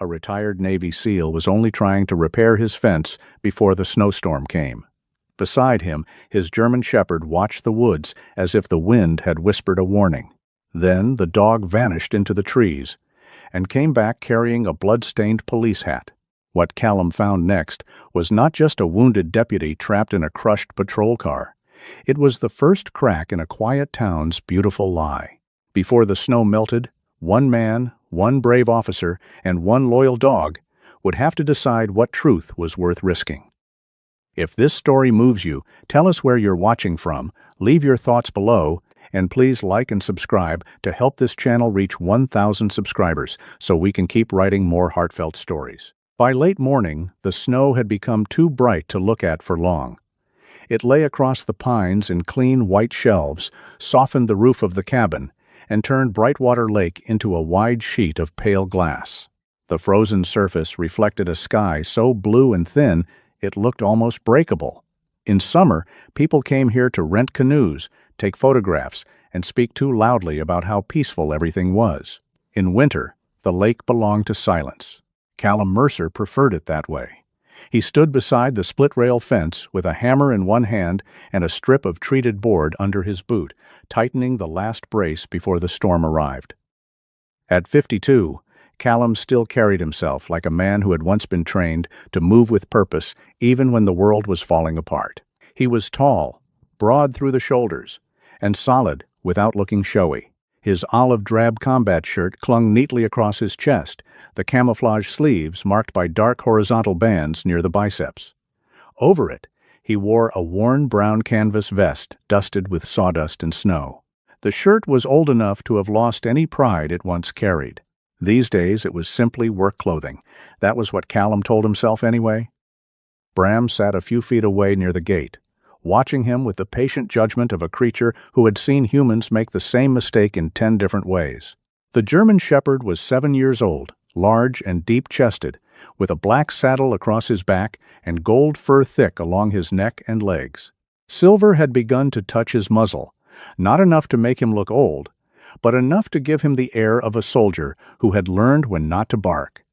a retired Navy SEAL, was only trying to repair his fence before the snowstorm came. Beside him, his German shepherd watched the woods as if the wind had whispered a warning. Then the dog vanished into the trees and came back carrying a blood-stained police hat. What Callum found next was not just a wounded deputy trapped in a crushed patrol car. It was the first crack in a quiet town's beautiful lie. Before the snow melted, one man, one brave officer, and one loyal dog would have to decide what truth was worth risking. If this story moves you, tell us where you're watching from, leave your thoughts below, and please like and subscribe to help this channel reach 1,000 subscribers so we can keep writing more heartfelt stories. By late morning, the snow had become too bright to look at for long. It lay across the pines in clean white shelves, softened the roof of the cabin, and turned Brightwater Lake into a wide sheet of pale glass. The frozen surface reflected a sky so blue and thin it looked almost breakable. In summer, people came here to rent canoes, take photographs, and speak too loudly about how peaceful everything was. In winter, the lake belonged to silence. Callum Mercer preferred it that way. He stood beside the split-rail fence with a hammer in one hand and a strip of treated board under his boot, tightening the last brace before the storm arrived. At 52, Callum still carried himself like a man who had once been trained to move with purpose even when the world was falling apart. He was tall, broad through the shoulders, and solid without looking showy. His olive-drab combat shirt clung neatly across his chest, the camouflage sleeves marked by dark horizontal bands near the biceps. Over it, he wore a worn brown canvas vest dusted with sawdust and snow. The shirt was old enough to have lost any pride it once carried. These days it was simply work clothing. That was what Callum told himself anyway. Bram sat a few feet away near the gate, watching him with the patient judgment of a creature who had seen humans make the same mistake in 10 different ways. The German shepherd was 7 years old, large and deep-chested, with a black saddle across his back and gold fur thick along his neck and legs. Silver had begun to touch his muzzle, not enough to make him look old, but enough to give him the air of a soldier who had learned when not to bark.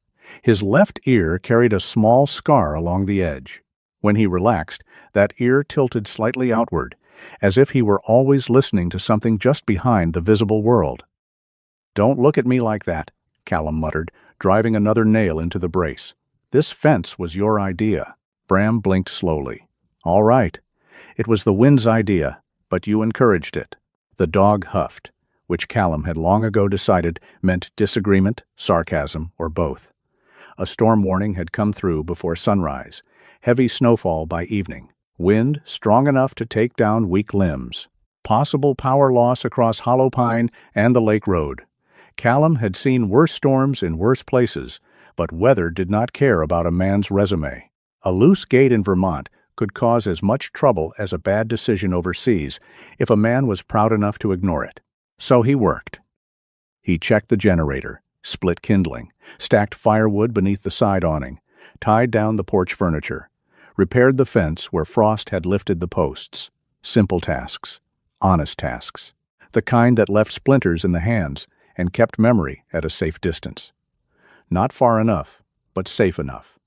His left ear carried a small scar along the edge. When he relaxed, that ear tilted slightly outward, as if he were always listening to something just behind the visible world. "Don't look at me like that," Callum muttered, driving another nail into the brace. "This fence was your idea." Bram blinked slowly. "All right. It was the wind's idea, but you encouraged it." The dog huffed, which Callum had long ago decided meant disagreement, sarcasm, or both. A storm warning had come through before sunrise. Heavy snowfall by evening. Wind strong enough to take down weak limbs. Possible power loss across Hollow Pine and the Lake Road. Callum had seen worse storms in worse places, but weather did not care about a man's resume. A loose gate in Vermont could cause as much trouble as a bad decision overseas if a man was proud enough to ignore it. So he worked. He checked the generator, split kindling, stacked firewood beneath the side awning, tied down the porch furniture, repaired the fence where frost had lifted the posts. Simple tasks, honest tasks, the kind that left splinters in the hands and kept memory at a safe distance. Not far enough, but safe enough.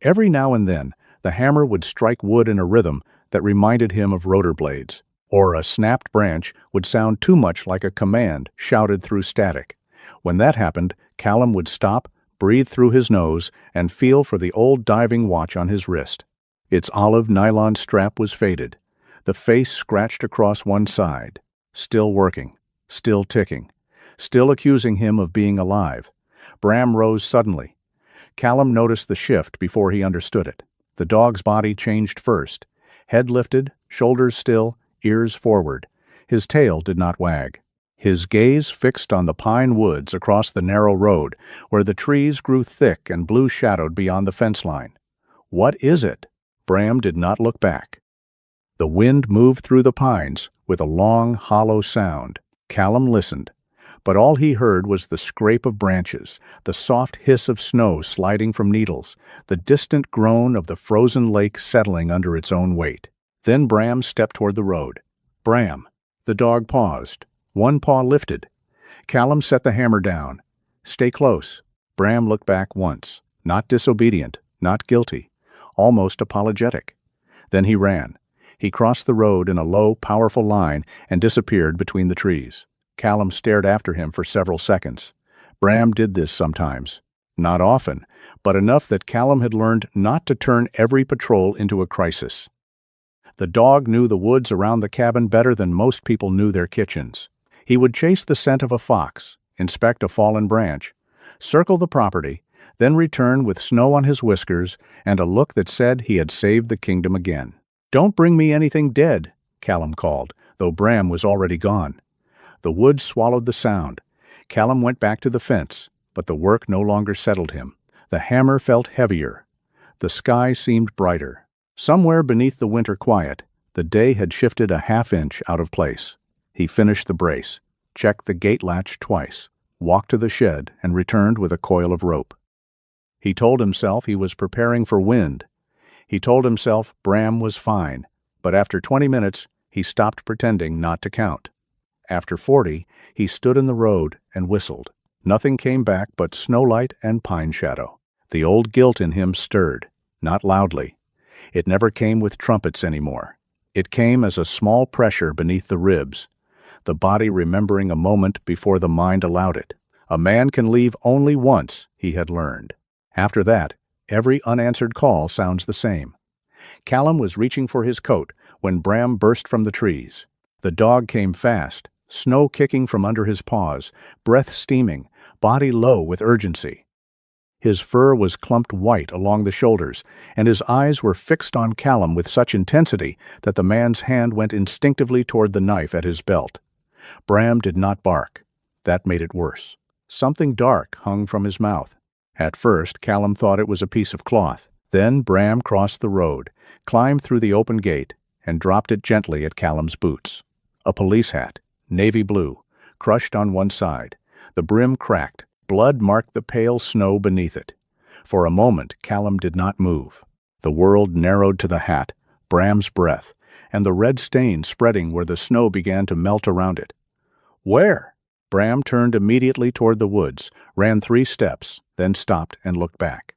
Every now and then, the hammer would strike wood in a rhythm that reminded him of rotor blades, or a snapped branch would sound too much like a command shouted through static. When that happened, Callum would stop, breathe through his nose, and feel for the old diving watch on his wrist. Its olive nylon strap was faded, the face scratched across one side. Still working, still ticking, still accusing him of being alive. Bram rose suddenly. Callum noticed the shift before he understood it. The dog's body changed first. Head lifted, shoulders still, ears forward. His tail did not wag. His gaze fixed on the pine woods across the narrow road, where the trees grew thick and blue-shadowed beyond the fence line. "What is it?" Bram did not look back. The wind moved through the pines with a long, hollow sound. Callum listened, but all he heard was the scrape of branches, the soft hiss of snow sliding from needles, the distant groan of the frozen lake settling under its own weight. Then Bram stepped toward the road. "Bram." The dog paused. One paw lifted. Callum set the hammer down. "Stay close." Bram looked back once, not disobedient, not guilty, almost apologetic. Then he ran. He crossed the road in a low, powerful line and disappeared between the trees. Callum stared after him for several seconds. Bram did this sometimes. Not often, but enough that Callum had learned not to turn every patrol into a crisis. The dog knew the woods around the cabin better than most people knew their kitchens. He would chase the scent of a fox, inspect a fallen branch, circle the property, then return with snow on his whiskers and a look that said he had saved the kingdom again. "Don't bring me anything dead," Callum called, though Bram was already gone. The woods swallowed the sound. Callum went back to the fence, but the work no longer settled him. The hammer felt heavier. The sky seemed brighter. Somewhere beneath the winter quiet, the day had shifted a half-inch out of place. He finished the brace, checked the gate latch twice, walked to the shed, and returned with a coil of rope. He told himself he was preparing for wind. He told himself Bram was fine, but after 20 minutes, he stopped pretending not to count. After 40, he stood in the road and whistled. Nothing came back but snowlight and pine shadow. The old guilt in him stirred, not loudly. It never came with trumpets anymore. It came as a small pressure beneath the ribs, the body remembering a moment before the mind allowed it. A man can leave only once, he had learned. After that, every unanswered call sounds the same. Callum was reaching for his coat when Bram burst from the trees. The dog came fast, snow kicking from under his paws, breath steaming, body low with urgency. His fur was clumped white along the shoulders, and his eyes were fixed on Callum with such intensity that the man's hand went instinctively toward the knife at his belt. Bram did not bark. That made it worse. Something dark hung from his mouth. At first, Callum thought it was a piece of cloth. Then Bram crossed the road, climbed through the open gate, and dropped it gently at Callum's boots. A police hat, navy blue, crushed on one side. The brim cracked. Blood marked the pale snow beneath it. For a moment, Callum did not move. The world narrowed to the hat, Bram's breath, and the red stain spreading where the snow began to melt around it. "Where?" Bram turned immediately toward the woods, ran 3 steps, then stopped and looked back.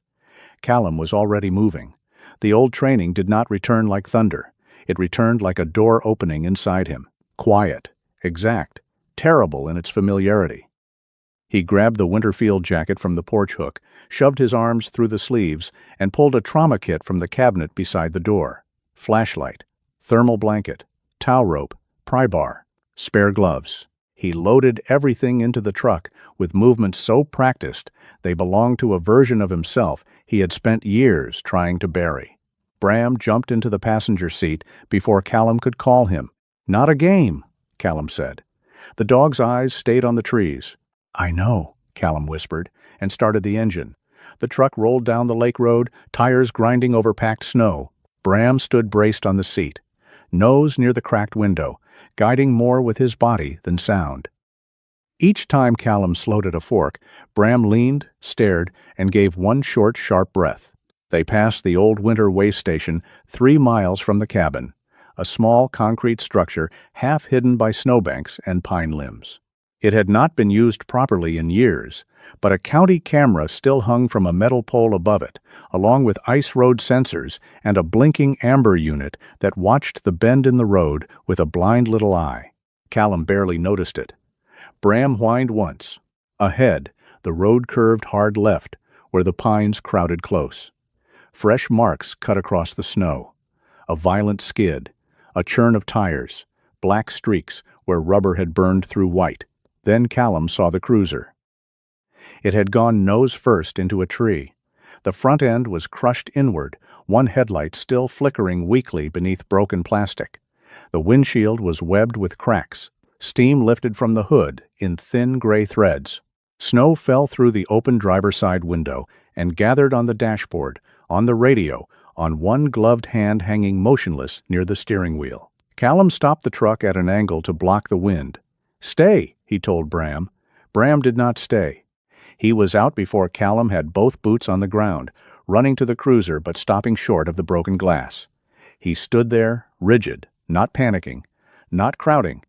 Callum was already moving. The old training did not return like thunder. It returned like a door opening inside him. Quiet, exact, terrible in its familiarity. He grabbed the Winterfield jacket from the porch hook, shoved his arms through the sleeves, and pulled a trauma kit from the cabinet beside the door. Flashlight, thermal blanket, tow rope, pry bar, spare gloves. He loaded everything into the truck with movements so practiced they belonged to a version of himself he had spent years trying to bury. Bram jumped into the passenger seat before Callum could call him. "Not a game," Callum said. The dog's eyes stayed on the trees. "I know," Callum whispered, and started the engine. The truck rolled down the lake road, tires grinding over packed snow. Bram stood braced on the seat, nose near the cracked window, guiding more with his body than sound. Each time Callum slowed at a fork, Bram leaned, stared, and gave one short, sharp breath. They passed the old winter way station 3 miles from the cabin, a small concrete structure half hidden by snowbanks and pine limbs. It had not been used properly in years, but a county camera still hung from a metal pole above it, along with ice road sensors and a blinking amber unit that watched the bend in the road with a blind little eye. Callum barely noticed it. Bram whined once. Ahead, the road curved hard left, where the pines crowded close. Fresh marks cut across the snow. A violent skid, a churn of tires, black streaks where rubber had burned through white. Then Callum saw the cruiser. It had gone nose first into a tree. The front end was crushed inward, one headlight still flickering weakly beneath broken plastic. The windshield was webbed with cracks. Steam lifted from the hood in thin gray threads. Snow fell through the open driver's side window and gathered on the dashboard, on the radio, on one gloved hand hanging motionless near the steering wheel. Callum stopped the truck at an angle to block the wind. "Stay," he told Bram. Bram did not stay. He was out before Callum had both boots on the ground, running to the cruiser but stopping short of the broken glass. He stood there, rigid, not panicking, not crowding,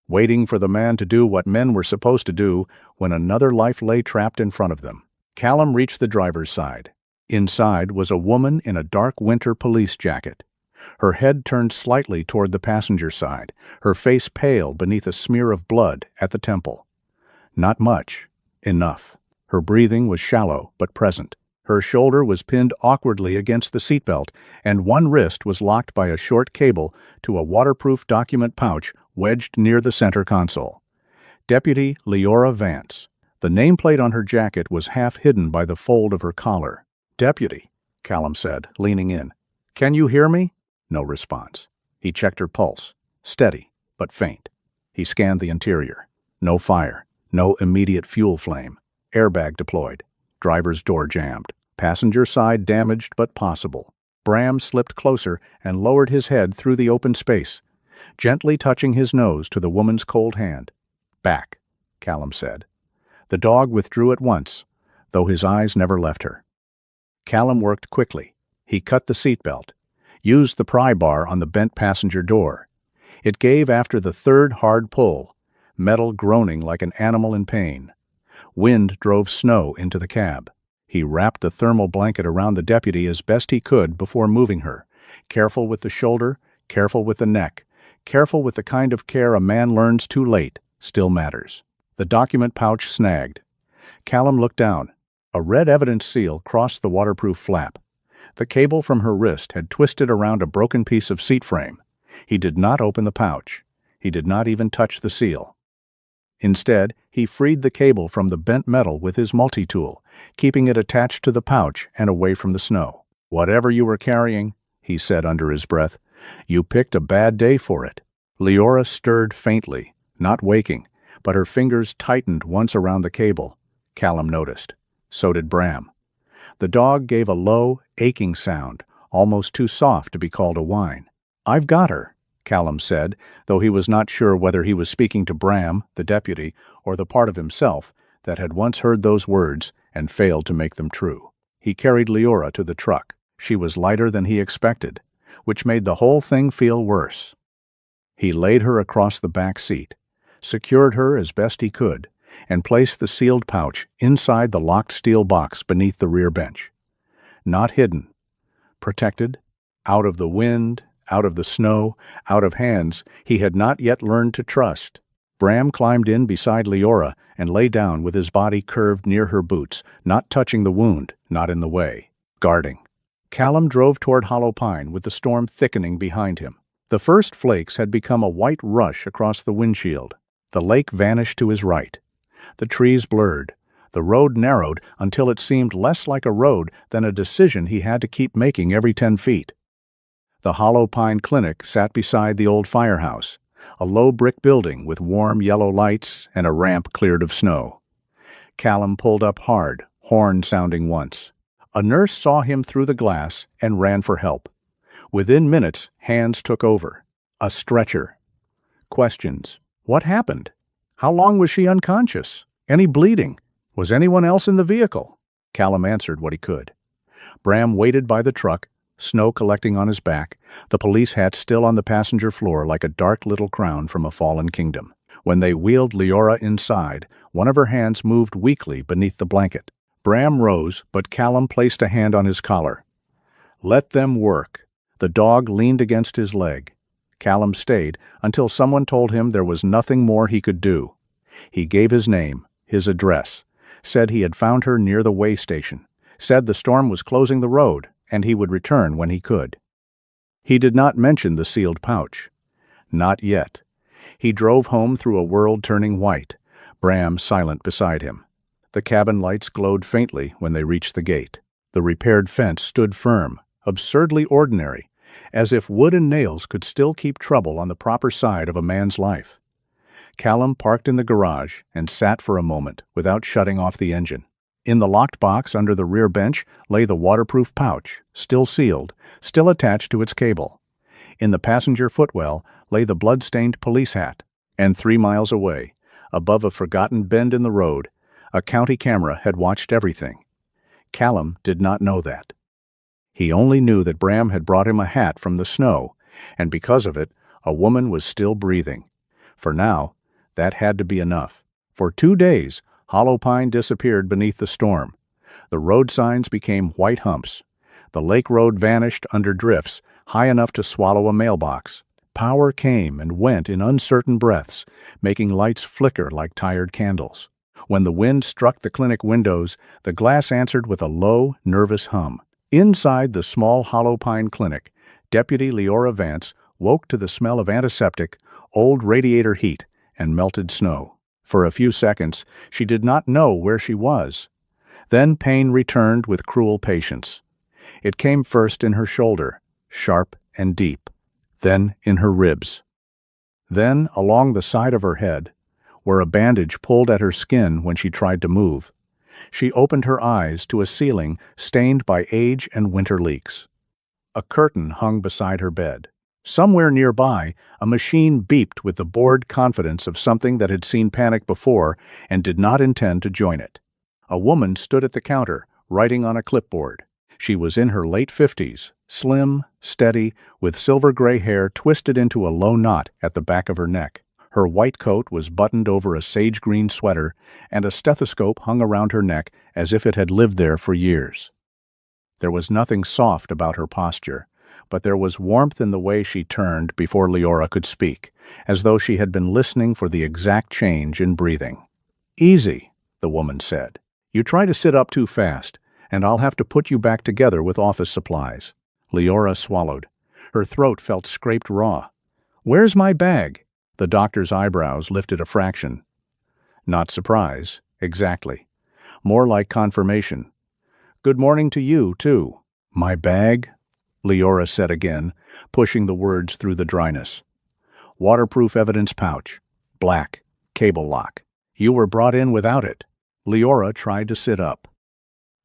waiting for the man to do what men were supposed to do when another life lay trapped in front of them. Callum reached the driver's side. Inside was a woman in a dark winter police jacket. Her head turned slightly toward the passenger side, her face pale beneath a smear of blood at the temple. Not much. Enough. Her breathing was shallow but present. Her shoulder was pinned awkwardly against the seatbelt, and one wrist was locked by a short cable to a waterproof document pouch wedged near the center console. Deputy Leora Vance. The nameplate on her jacket was half hidden by the fold of her collar. "Deputy," Callum said, leaning in. "Can you hear me?" No response. He checked her pulse. Steady, but faint. He scanned the interior. No fire. No immediate fuel flame. Airbag deployed. Driver's door jammed. Passenger side damaged but possible. Bram slipped closer and lowered his head through the open space, gently touching his nose to the woman's cold hand. "Back," Callum said. The dog withdrew at once, though his eyes never left her. Callum worked quickly. He cut the seatbelt, used the pry bar on the bent passenger door. It gave after the third hard pull, metal groaning like an animal in pain. Wind drove snow into the cab. He wrapped the thermal blanket around the deputy as best he could before moving her, careful with the shoulder, careful with the neck, careful with the kind of care a man learns too late still matters. The document pouch snagged. Callum looked down. A red evidence seal crossed the waterproof flap. The cable from her wrist had twisted around a broken piece of seat frame. He did not open the pouch. He did not even touch the seal. Instead, he freed the cable from the bent metal with his multi-tool, keeping it attached to the pouch and away from the snow. "Whatever you were carrying," he said under his breath, "you picked a bad day for it." Leora stirred faintly, not waking, but her fingers tightened once around the cable. Callum noticed. So did Bram. The dog gave a low, aching sound, almost too soft to be called a whine. "I've got her," Callum said, though he was not sure whether he was speaking to Bram, the deputy, or the part of himself that had once heard those words and failed to make them true. He carried Leora to the truck. She was lighter than he expected, which made the whole thing feel worse. He laid her across the back seat, secured her as best he could, and placed the sealed pouch inside the locked steel box beneath the rear bench. Not hidden. Protected. Out of the wind, out of the snow, out of hands he had not yet learned to trust. Bram climbed in beside Leora and lay down with his body curved near her boots, not touching the wound, not in the way. Guarding. Callum drove toward Hollow Pine with the storm thickening behind him. The first flakes had become a white rush across the windshield. The lake vanished to his right. The trees blurred. The road narrowed until it seemed less like a road than a decision he had to keep making every 10 feet. The Hollow Pine Clinic sat beside the old firehouse, a low brick building with warm yellow lights and a ramp cleared of snow. Callum pulled up hard, horn sounding once. A nurse saw him through the glass and ran for help. Within minutes, hands took over. A stretcher. Questions. What happened? How long was she unconscious? Any bleeding? Was anyone else in the vehicle? Callum answered what he could. Bram waited by the truck, snow collecting on his back, the police hat still on the passenger floor like a dark little crown from a fallen kingdom. When they wheeled Leora inside, one of her hands moved weakly beneath the blanket. Bram rose, but Callum placed a hand on his collar. "Let them work." The dog leaned against his leg. Callum stayed until someone told him there was nothing more he could do. He gave his name, his address, said he had found her near the way station, said the storm was closing the road, and he would return when he could. He did not mention the sealed pouch. Not yet. He drove home through a world turning white, Bram silent beside him. The cabin lights glowed faintly when they reached the gate. The repaired fence stood firm, absurdly ordinary, as if wood and nails could still keep trouble on the proper side of a man's life. Callum parked in the garage and sat for a moment without shutting off the engine. In the locked box under the rear bench lay the waterproof pouch, still sealed, still attached to its cable. In the passenger footwell lay the blood-stained police hat, and 3 miles away, above a forgotten bend in the road, a county camera had watched everything. Callum did not know that. He only knew that Bram had brought him a hat from the snow, and because of it, a woman was still breathing. For now, that had to be enough. For 2 days, Hollow Pine disappeared beneath the storm. The road signs became white humps. The lake road vanished under drifts, high enough to swallow a mailbox. Power came and went in uncertain breaths, making lights flicker like tired candles. When the wind struck the clinic windows, the glass answered with a low, nervous hum. Inside the small hollow pine clinic, Deputy Leora Vance woke to the smell of antiseptic, old radiator heat, and melted snow. For a few seconds, she did not know where she was. Then pain returned with cruel patience. It came first in her shoulder, sharp and deep, then in her ribs. Then along the side of her head, where a bandage pulled at her skin when she tried to move. She opened her eyes to a ceiling stained by age and winter leaks. A curtain hung beside her bed. Somewhere nearby, a machine beeped with the bored confidence of something that had seen panic before and did not intend to join it. A woman stood at the counter, writing on a clipboard. She was in her late 50s, slim, steady, with silver-gray hair twisted into a low knot at the back of her neck. Her white coat was buttoned over a sage-green sweater, and a stethoscope hung around her neck as if it had lived there for years. There was nothing soft about her posture, but there was warmth in the way she turned before Leora could speak, as though she had been listening for the exact change in breathing. "Easy," the woman said. "You try to sit up too fast, and I'll have to put you back together with office supplies." Leora swallowed. Her throat felt scraped raw. "Where's my bag?" The doctor's eyebrows lifted a fraction. Not surprise, exactly. More like confirmation. "Good morning to you, too." "My bag?" Leora said again, pushing the words through the dryness. "Waterproof evidence pouch. Black. Cable lock. You were brought in without it." Leora tried to sit up.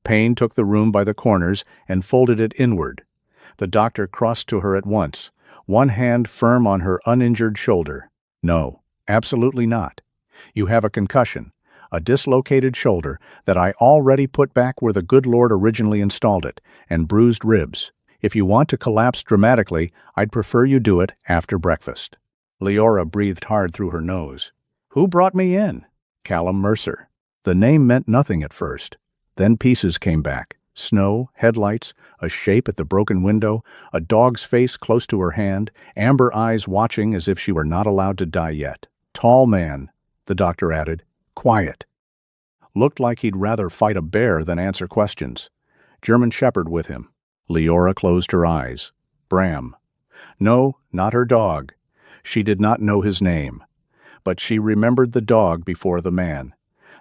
Pain took the room by the corners and folded it inward. The doctor crossed to her at once, one hand firm on her uninjured shoulder. "No, absolutely not. You have a concussion, a dislocated shoulder that I already put back where the good Lord originally installed it, and bruised ribs. If you want to collapse dramatically, I'd prefer you do it after breakfast." Leora breathed hard through her nose. "Who brought me in?" "Callum Mercer." The name meant nothing at first. Then pieces came back. Snow, headlights, a shape at the broken window, a dog's face close to her hand, amber eyes watching as if she were not allowed to die yet. "Tall man," the doctor added. "Quiet. Looked like he'd rather fight a bear than answer questions. German Shepherd with him." Leora closed her eyes. Bram. No, not her dog. She did not know his name. But she remembered the dog before the man.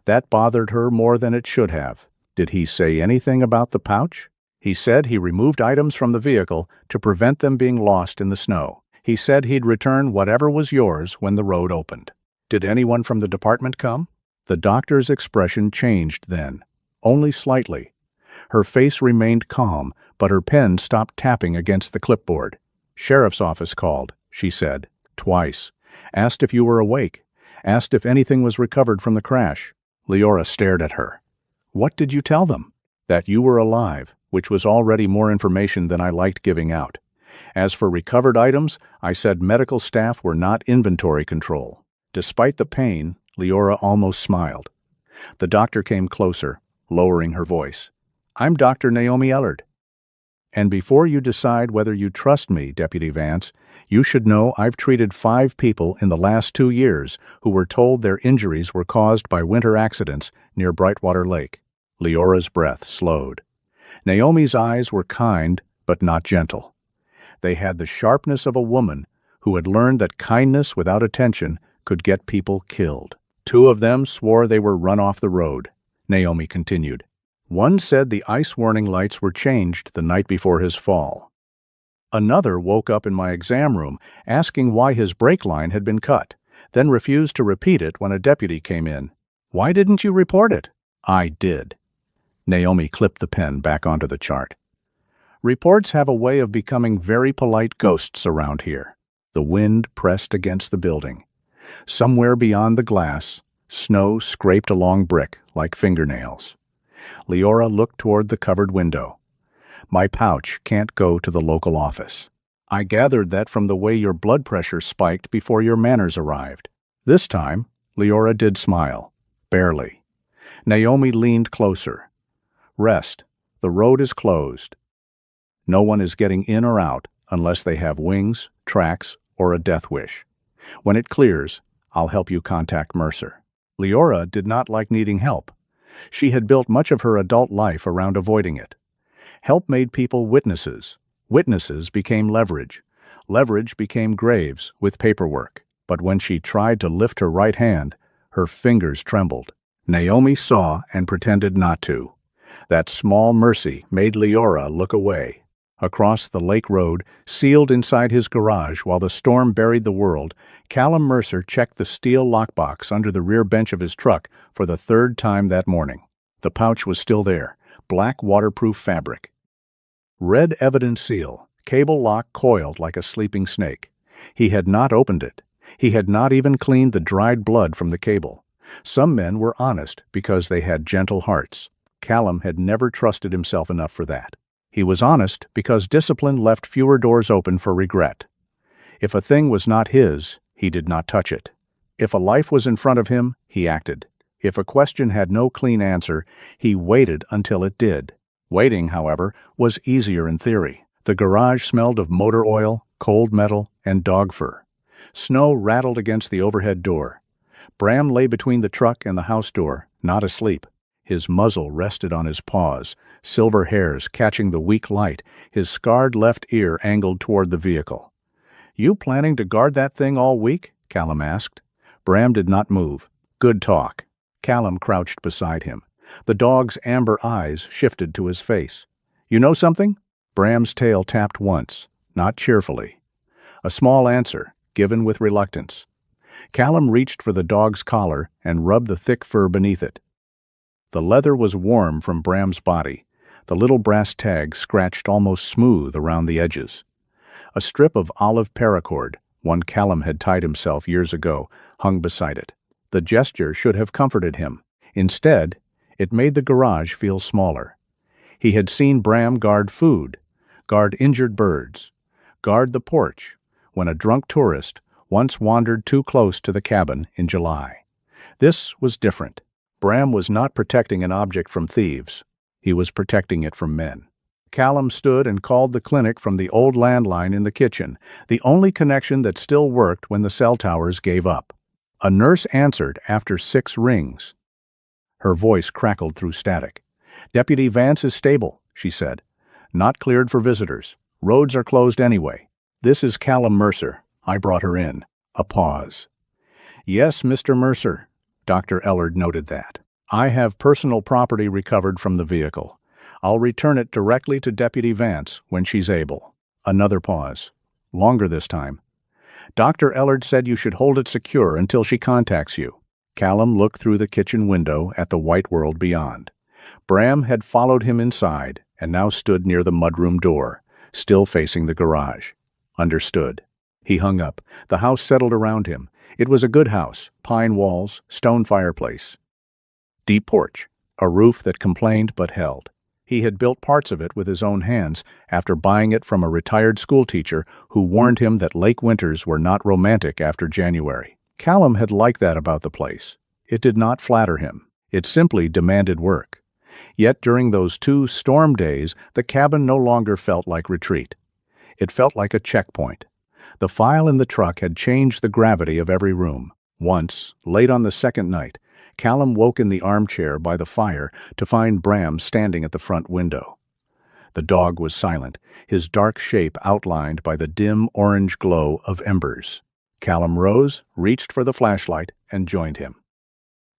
That bothered her more than it should have. Did he say anything about the pouch? He said he removed items from the vehicle to prevent them being lost in the snow. He said he'd return whatever was yours when the road opened. Did anyone from the department come? The doctor's expression changed then, only slightly. Her face remained calm, but her pen stopped tapping against the clipboard. "Sheriff's office called," she said, twice. "Asked if you were awake. Asked if anything was recovered from the crash." Leora stared at her. "What did you tell them?" "That you were alive, which was already more information than I liked giving out. As for recovered items, I said medical staff were not inventory control." Despite the pain, Leora almost smiled. The doctor came closer, lowering her voice. "I'm Dr. Naomi Ellard. And before you decide whether you trust me, Deputy Vance, you should know I've treated 5 people in the last 2 years who were told their injuries were caused by winter accidents near Brightwater Lake." Leora's breath slowed. Naomi's eyes were kind, but not gentle. They had the sharpness of a woman who had learned that kindness without attention could get people killed. "2 of them swore they were run off the road," Naomi continued. "One said the ice warning lights were changed the night before his fall. Another woke up in my exam room asking why his brake line had been cut, then refused to repeat it when a deputy came in. Why didn't you report it?" "I did." Naomi clipped the pen back onto the chart. "Reports have a way of becoming very polite ghosts around here." The wind pressed against the building. Somewhere beyond the glass, snow scraped along brick like fingernails. Leora looked toward the covered window. "My pouch can't go to the local office. I gathered that from the way your blood pressure spiked before your manners arrived." This time, Leora did smile. Barely. Naomi leaned closer. Rest. The road is closed. No one is getting in or out unless they have wings, tracks, or a death wish. When it clears, I'll help you contact Mercer." Leora did not like needing help. She had built much of her adult life around avoiding it. Help made people witnesses. Witnesses became leverage. Leverage became graves with paperwork. But when she tried to lift her right hand, her fingers trembled. Naomi saw and pretended not to. That small mercy made Leora look away. Across the lake road, sealed inside his garage while the storm buried the world, Callum Mercer checked the steel lockbox under the rear bench of his truck for the third time that morning. The pouch was still there, black waterproof fabric. Red evidence seal, cable lock coiled like a sleeping snake. He had not opened it. He had not even cleaned the dried blood from the cable. Some men were honest because they had gentle hearts. Callum had never trusted himself enough for that. He was honest because discipline left fewer doors open for regret. If a thing was not his, he did not touch it. If a life was in front of him, he acted. If a question had no clean answer, he waited until it did. Waiting, however, was easier in theory. The garage smelled of motor oil, cold metal, and dog fur. Snow rattled against the overhead door. Bram lay between the truck and the house door, not asleep. His muzzle rested on his paws, silver hairs catching the weak light, his scarred left ear angled toward the vehicle. "You planning to guard that thing all week?" Callum asked. Bram did not move. "Good talk." Callum crouched beside him. The dog's amber eyes shifted to his face. "You know something?" Bram's tail tapped once, not cheerfully. A small answer, given with reluctance. Callum reached for the dog's collar and rubbed the thick fur beneath it. The leather was warm from Bram's body. The little brass tag scratched almost smooth around the edges. A strip of olive paracord, one Callum had tied himself years ago, hung beside it. The gesture should have comforted him. Instead, it made the garage feel smaller. He had seen Bram guard food, guard injured birds, guard the porch, when a drunk tourist once wandered too close to the cabin in July. This was different. Bram was not protecting an object from thieves. He was protecting it from men. Callum stood and called the clinic from the old landline in the kitchen, the only connection that still worked when the cell towers gave up. A nurse answered after 6 rings. Her voice crackled through static. "Deputy Vance is stable," she said. "Not cleared for visitors. Roads are closed anyway. This is Callum Mercer. I brought her in." A pause. "Yes, Mr. Mercer." Dr. Ellard noted that. "I have personal property recovered from the vehicle. I'll return it directly to Deputy Vance when she's able." Another pause. Longer this time. "Dr. Ellard said you should hold it secure until she contacts you." Callum looked through the kitchen window at the white world beyond. Bram had followed him inside and now stood near the mudroom door, still facing the garage. Understood. He hung up. The house settled around him. It was a good house, pine walls, stone fireplace. Deep porch, a roof that complained but held. He had built parts of it with his own hands after buying it from a retired schoolteacher who warned him that lake winters were not romantic after January. Callum had liked that about the place. It did not flatter him. It simply demanded work. Yet during those 2 storm days, the cabin no longer felt like retreat. It felt like a checkpoint. The file in the truck had changed the gravity of every room. Once, late on the second night, Callum woke in the armchair by the fire to find Bram standing at the front window. The dog was silent, his dark shape outlined by the dim orange glow of embers. Callum rose, reached for the flashlight, and joined him.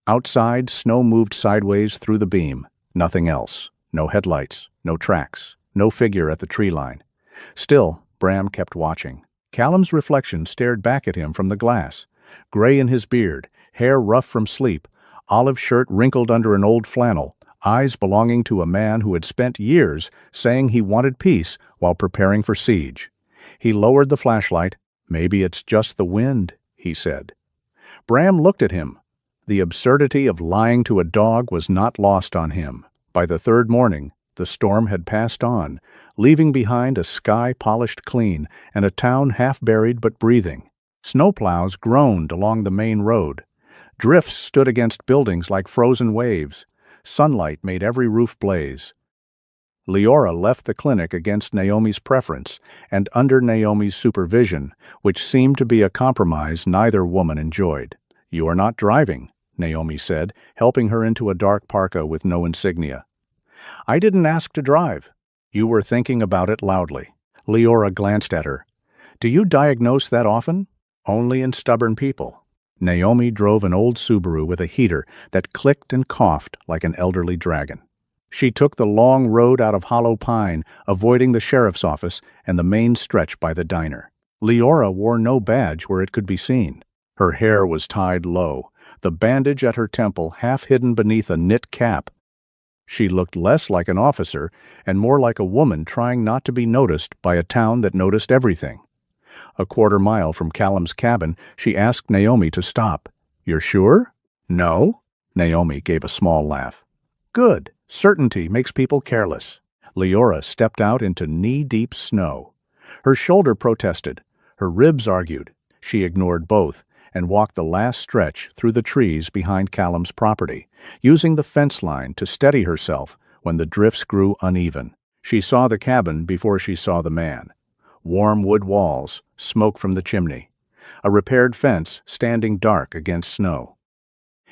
Outside, snow moved sideways through the beam. Nothing else. No headlights, no tracks, no figure at the tree line. Still, Bram kept watching. Callum's reflection stared back at him from the glass. Gray in his beard, hair rough from sleep, olive shirt wrinkled under an old flannel, eyes belonging to a man who had spent years saying he wanted peace while preparing for siege. He lowered the flashlight. "Maybe it's just the wind," he said. Bram looked at him. The absurdity of lying to a dog was not lost on him. By the third morning, the storm had passed on, leaving behind a sky polished clean and a town half buried but breathing. Snowplows groaned along the main road. Drifts stood against buildings like frozen waves. Sunlight made every roof blaze. Leora left the clinic against Naomi's preference and under Naomi's supervision, which seemed to be a compromise neither woman enjoyed. "You are not driving," Naomi said, helping her into a dark parka with no insignia. "I didn't ask to drive." "You were thinking about it loudly." Leora glanced at her. "Do you diagnose that often?" "Only in stubborn people." Naomi drove an old Subaru with a heater that clicked and coughed like an elderly dragon. She took the long road out of Hollow Pine, avoiding the sheriff's office and the main stretch by the diner. Leora wore no badge where it could be seen. Her hair was tied low, the bandage at her temple half hidden beneath a knit cap. She looked less like an officer and more like a woman trying not to be noticed by a town that noticed everything. A quarter-mile from Callum's cabin, she asked Naomi to stop. "You're sure?" "No." Naomi gave a small laugh. "Good. Certainty makes people careless." Leora stepped out into knee-deep snow. Her shoulder protested. Her ribs argued. She ignored both and walked the last stretch through the trees behind Callum's property, using the fence line to steady herself when the drifts grew uneven. She saw the cabin before she saw the man. Warm wood walls, smoke from the chimney. A repaired fence standing dark against snow.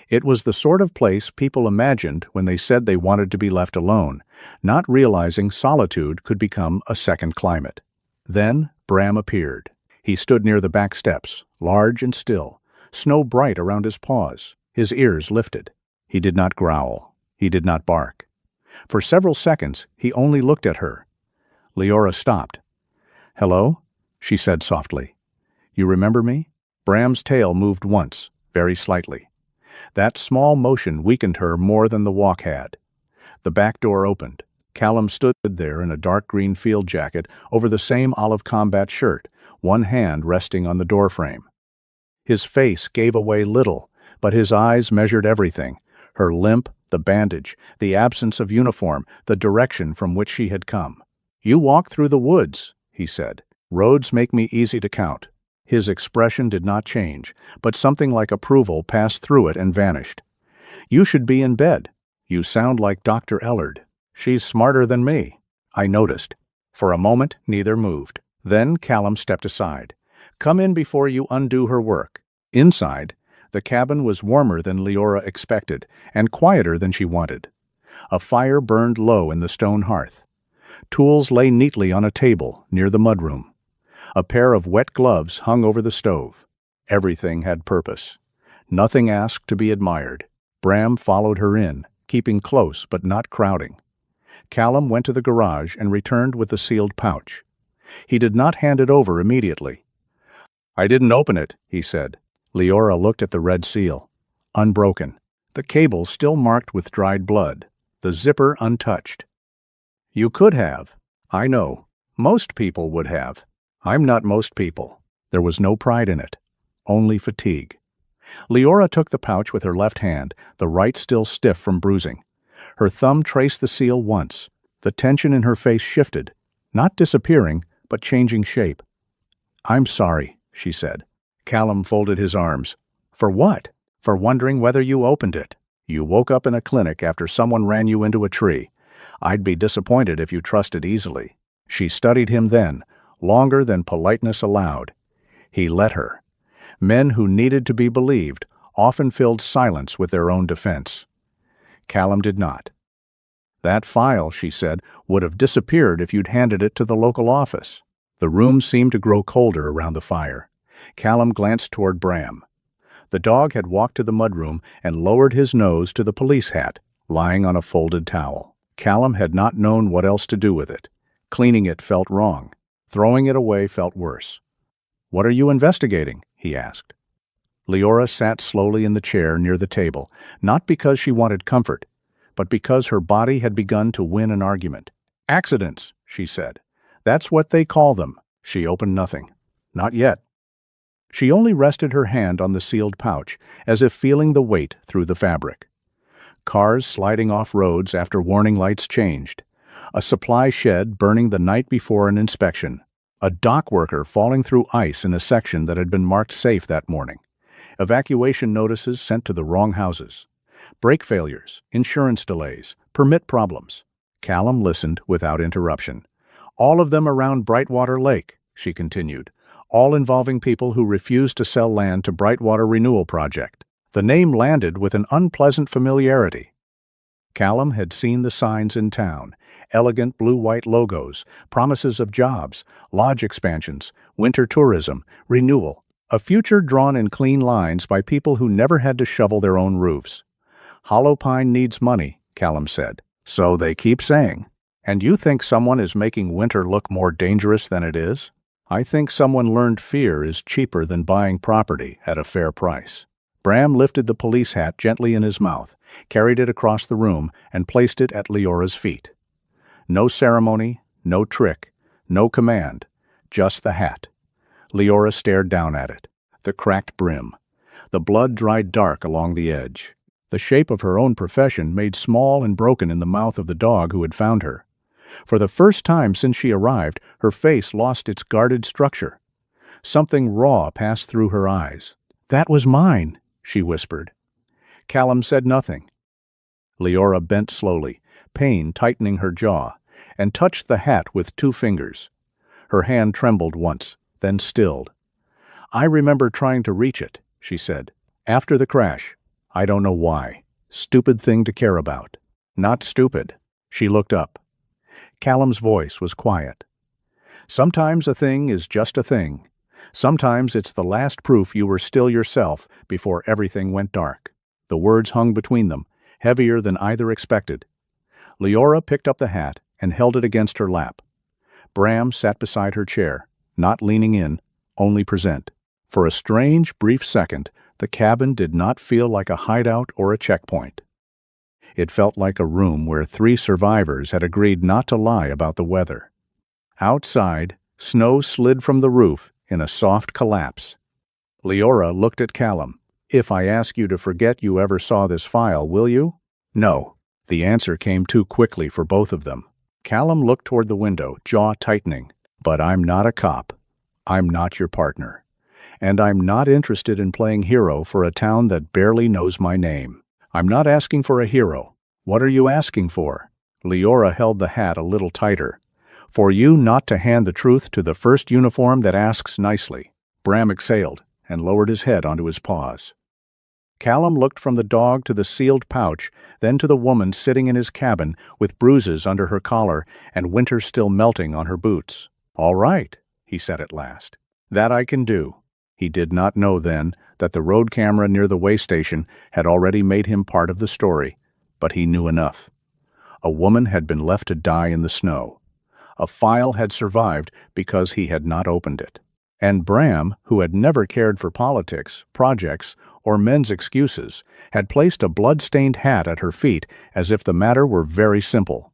It was the sort of place people imagined when they said they wanted to be left alone, not realizing solitude could become a second climate. Then Bram appeared. He stood near the back steps, large and still, snow bright around his paws, his ears lifted. He did not growl. He did not bark. For several seconds, he only looked at her. Leora stopped. "Hello?" she said softly. "You remember me?" Bram's tail moved once, very slightly. That small motion weakened her more than the walk had. The back door opened. Callum stood there in a dark green field jacket over the same olive combat shirt, one hand resting on the doorframe. His face gave away little, but his eyes measured everything: her limp, the bandage, the absence of uniform, the direction from which she had come. "You walked through the woods," he said. "Roads make me easy to count." His expression did not change, but something like approval passed through it and vanished. "You should be in bed. You sound like Dr. Ellard." "She's smarter than me." I noticed. For a moment, neither moved. Then Callum stepped aside. "Come in before you undo her work." Inside, the cabin was warmer than Leora expected and quieter than she wanted. A fire burned low in the stone hearth. Tools lay neatly on a table near the mudroom. A pair of wet gloves hung over the stove. Everything had purpose. Nothing asked to be admired. Bram followed her in, keeping close but not crowding. Callum went to the garage and returned with the sealed pouch. He did not hand it over immediately. "I didn't open it," he said. Leora looked at the red seal. Unbroken. The cable still marked with dried blood. The zipper untouched. "You could have." "I know. Most people would have." "I'm not most people." There was no pride in it. Only fatigue. Leora took the pouch with her left hand, the right still stiff from bruising. Her thumb traced the seal once. The tension in her face shifted, not disappearing, but changing shape. "I'm sorry," she said. Callum folded his arms. "For what?" "For wondering whether you opened it. You woke up in a clinic after someone ran you into a tree. I'd be disappointed if you trusted easily." She studied him then, longer than politeness allowed. He let her. Men who needed to be believed often filled silence with their own defense. Callum did not. "That file," she said, "would have disappeared if you'd handed it to the local office." The room seemed to grow colder around the fire. Callum glanced toward Bram. The dog had walked to the mudroom and lowered his nose to the police hat, lying on a folded towel. Callum had not known what else to do with it. Cleaning it felt wrong. Throwing it away felt worse. "What are you investigating?" he asked. Leora sat slowly in the chair near the table, not because she wanted comfort, but because her body had begun to win an argument. "Accidents," she said. "That's what they call them." She opened nothing. "Not yet." She only rested her hand on the sealed pouch, as if feeling the weight through the fabric. Cars sliding off roads after warning lights changed. A supply shed burning the night before an inspection. A dock worker falling through ice in a section that had been marked safe that morning. Evacuation notices sent to the wrong houses. Brake failures, insurance delays, permit problems. Callum listened without interruption. All of them around Brightwater Lake, she continued, all involving people who refused to sell land to Brightwater Renewal Project. The name landed with an unpleasant familiarity. Callum had seen the signs in town, elegant blue-white logos, promises of jobs, lodge expansions, winter tourism, renewal, a future drawn in clean lines by people who never had to shovel their own roofs. Hollow Pine needs money, Callum said. So they keep saying. And you think someone is making winter look more dangerous than it is? I think someone learned fear is cheaper than buying property at a fair price. Bram lifted the police hat gently in his mouth, carried it across the room, and placed it at Leora's feet. No ceremony, no trick, no command, just the hat. Leora stared down at it, the cracked brim. The blood dried dark along the edge. The shape of her own profession made small and broken in the mouth of the dog who had found her. For the first time since she arrived, her face lost its guarded structure. Something raw passed through her eyes. "That was mine," she whispered. Callum said nothing. Leora bent slowly, pain tightening her jaw, and touched the hat with 2 fingers. Her hand trembled once, then stilled. "I remember trying to reach it," she said. "After the crash. I don't know why. Stupid thing to care about." "Not stupid." She looked up. Callum's voice was quiet. "Sometimes a thing is just a thing. Sometimes it's the last proof you were still yourself before everything went dark." The words hung between them, heavier than either expected. Leora picked up the hat and held it against her lap. Bram sat beside her chair, not leaning in, only present. For a strange, brief second, the cabin did not feel like a hideout or a checkpoint. It felt like a room where 3 survivors had agreed not to lie about the weather. Outside, snow slid from the roof in a soft collapse. Leora looked at Callum. "If I ask you to forget you ever saw this file, will you?" "No." The answer came too quickly for both of them. Callum looked toward the window, jaw tightening. "But I'm not a cop. I'm not your partner. And I'm not interested in playing hero for a town that barely knows my name. I'm not asking for a hero. What are you asking for?" Leora held the hat a little tighter. "For you not to hand the truth to the first uniform that asks nicely." Bram exhaled and lowered his head onto his paws. Callum looked from the dog to the sealed pouch, then to the woman sitting in his cabin with bruises under her collar and winter still melting on her boots. "All right," he said at last. "That I can do." He did not know then that the road camera near the way station had already made him part of the story, but he knew enough. A woman had been left to die in the snow. A file had survived because he had not opened it. And Bram, who had never cared for politics, projects, or men's excuses, had placed a blood-stained hat at her feet as if the matter were very simple.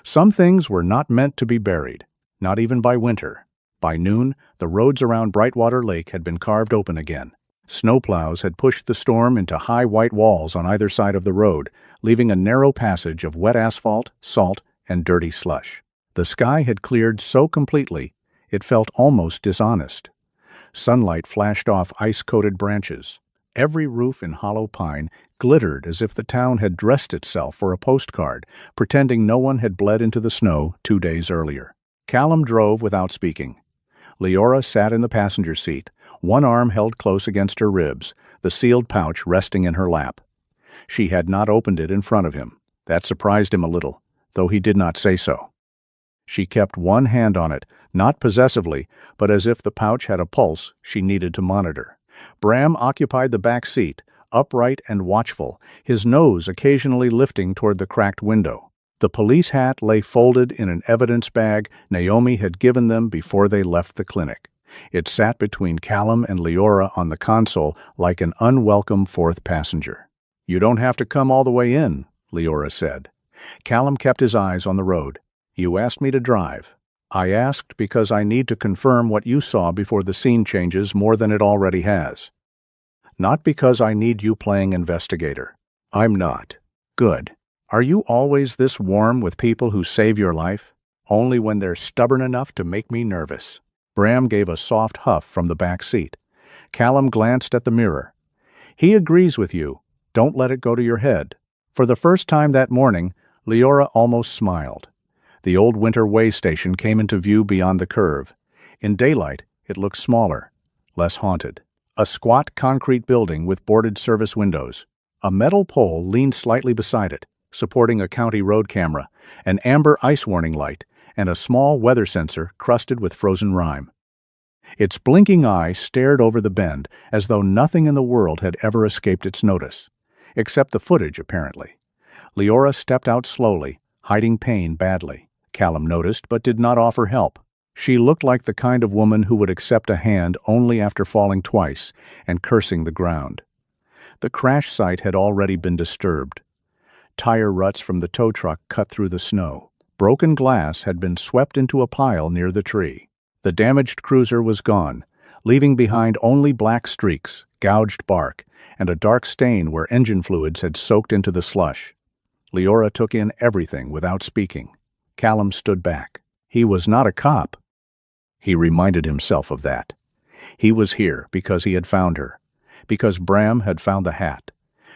Some things were not meant to be buried, not even by winter. By noon, the roads around Brightwater Lake had been carved open again. Snowplows had pushed the storm into high white walls on either side of the road, leaving a narrow passage of wet asphalt, salt, and dirty slush. The sky had cleared so completely, it felt almost dishonest. Sunlight flashed off ice-coated branches. Every roof in Hollow Pine glittered as if the town had dressed itself for a postcard, pretending no one had bled into the snow 2 days earlier. Callum drove without speaking. Leora sat in the passenger seat, one arm held close against her ribs, the sealed pouch resting in her lap. She had not opened it in front of him. That surprised him a little, though he did not say so. She kept one hand on it, not possessively, but as if the pouch had a pulse she needed to monitor. Bram occupied the back seat, upright and watchful, his nose occasionally lifting toward the cracked window. The police hat lay folded in an evidence bag Naomi had given them before they left the clinic. It sat between Callum and Leora on the console like an unwelcome 4th passenger. "You don't have to come all the way in," Leora said. Callum kept his eyes on the road. "You asked me to drive." "I asked because I need to confirm what you saw before the scene changes more than it already has. Not because I need you playing investigator." "I'm not." "Good. Are you always this warm with people who save your life?" "Only when they're stubborn enough to make me nervous." Bram gave a soft huff from the back seat. Callum glanced at the mirror. "He agrees with you, Don't let it go to your head." For the first time that morning, Leora almost smiled. The old winter way station came into view beyond the curve. In daylight, it looked smaller, less haunted. A squat concrete building with boarded service windows. A metal pole leaned slightly beside it, supporting a county road camera, an amber ice warning light, and a small weather sensor crusted with frozen rime. Its blinking eye stared over the bend as though nothing in the world had ever escaped its notice. Except the footage, apparently. Leora stepped out slowly, hiding pain badly. Callum noticed but did not offer help. She looked like the kind of woman who would accept a hand only after falling twice and cursing the ground. The crash site had already been disturbed. Tire ruts from the tow truck cut through the snow. Broken glass had been swept into a pile near the tree. The damaged cruiser was gone, leaving behind only black streaks, gouged bark, and a dark stain where engine fluids had soaked into the slush. Leora took in everything without speaking. Callum stood back. He was not a cop. He reminded himself of that. He was here because he had found her, because Bram had found the hat,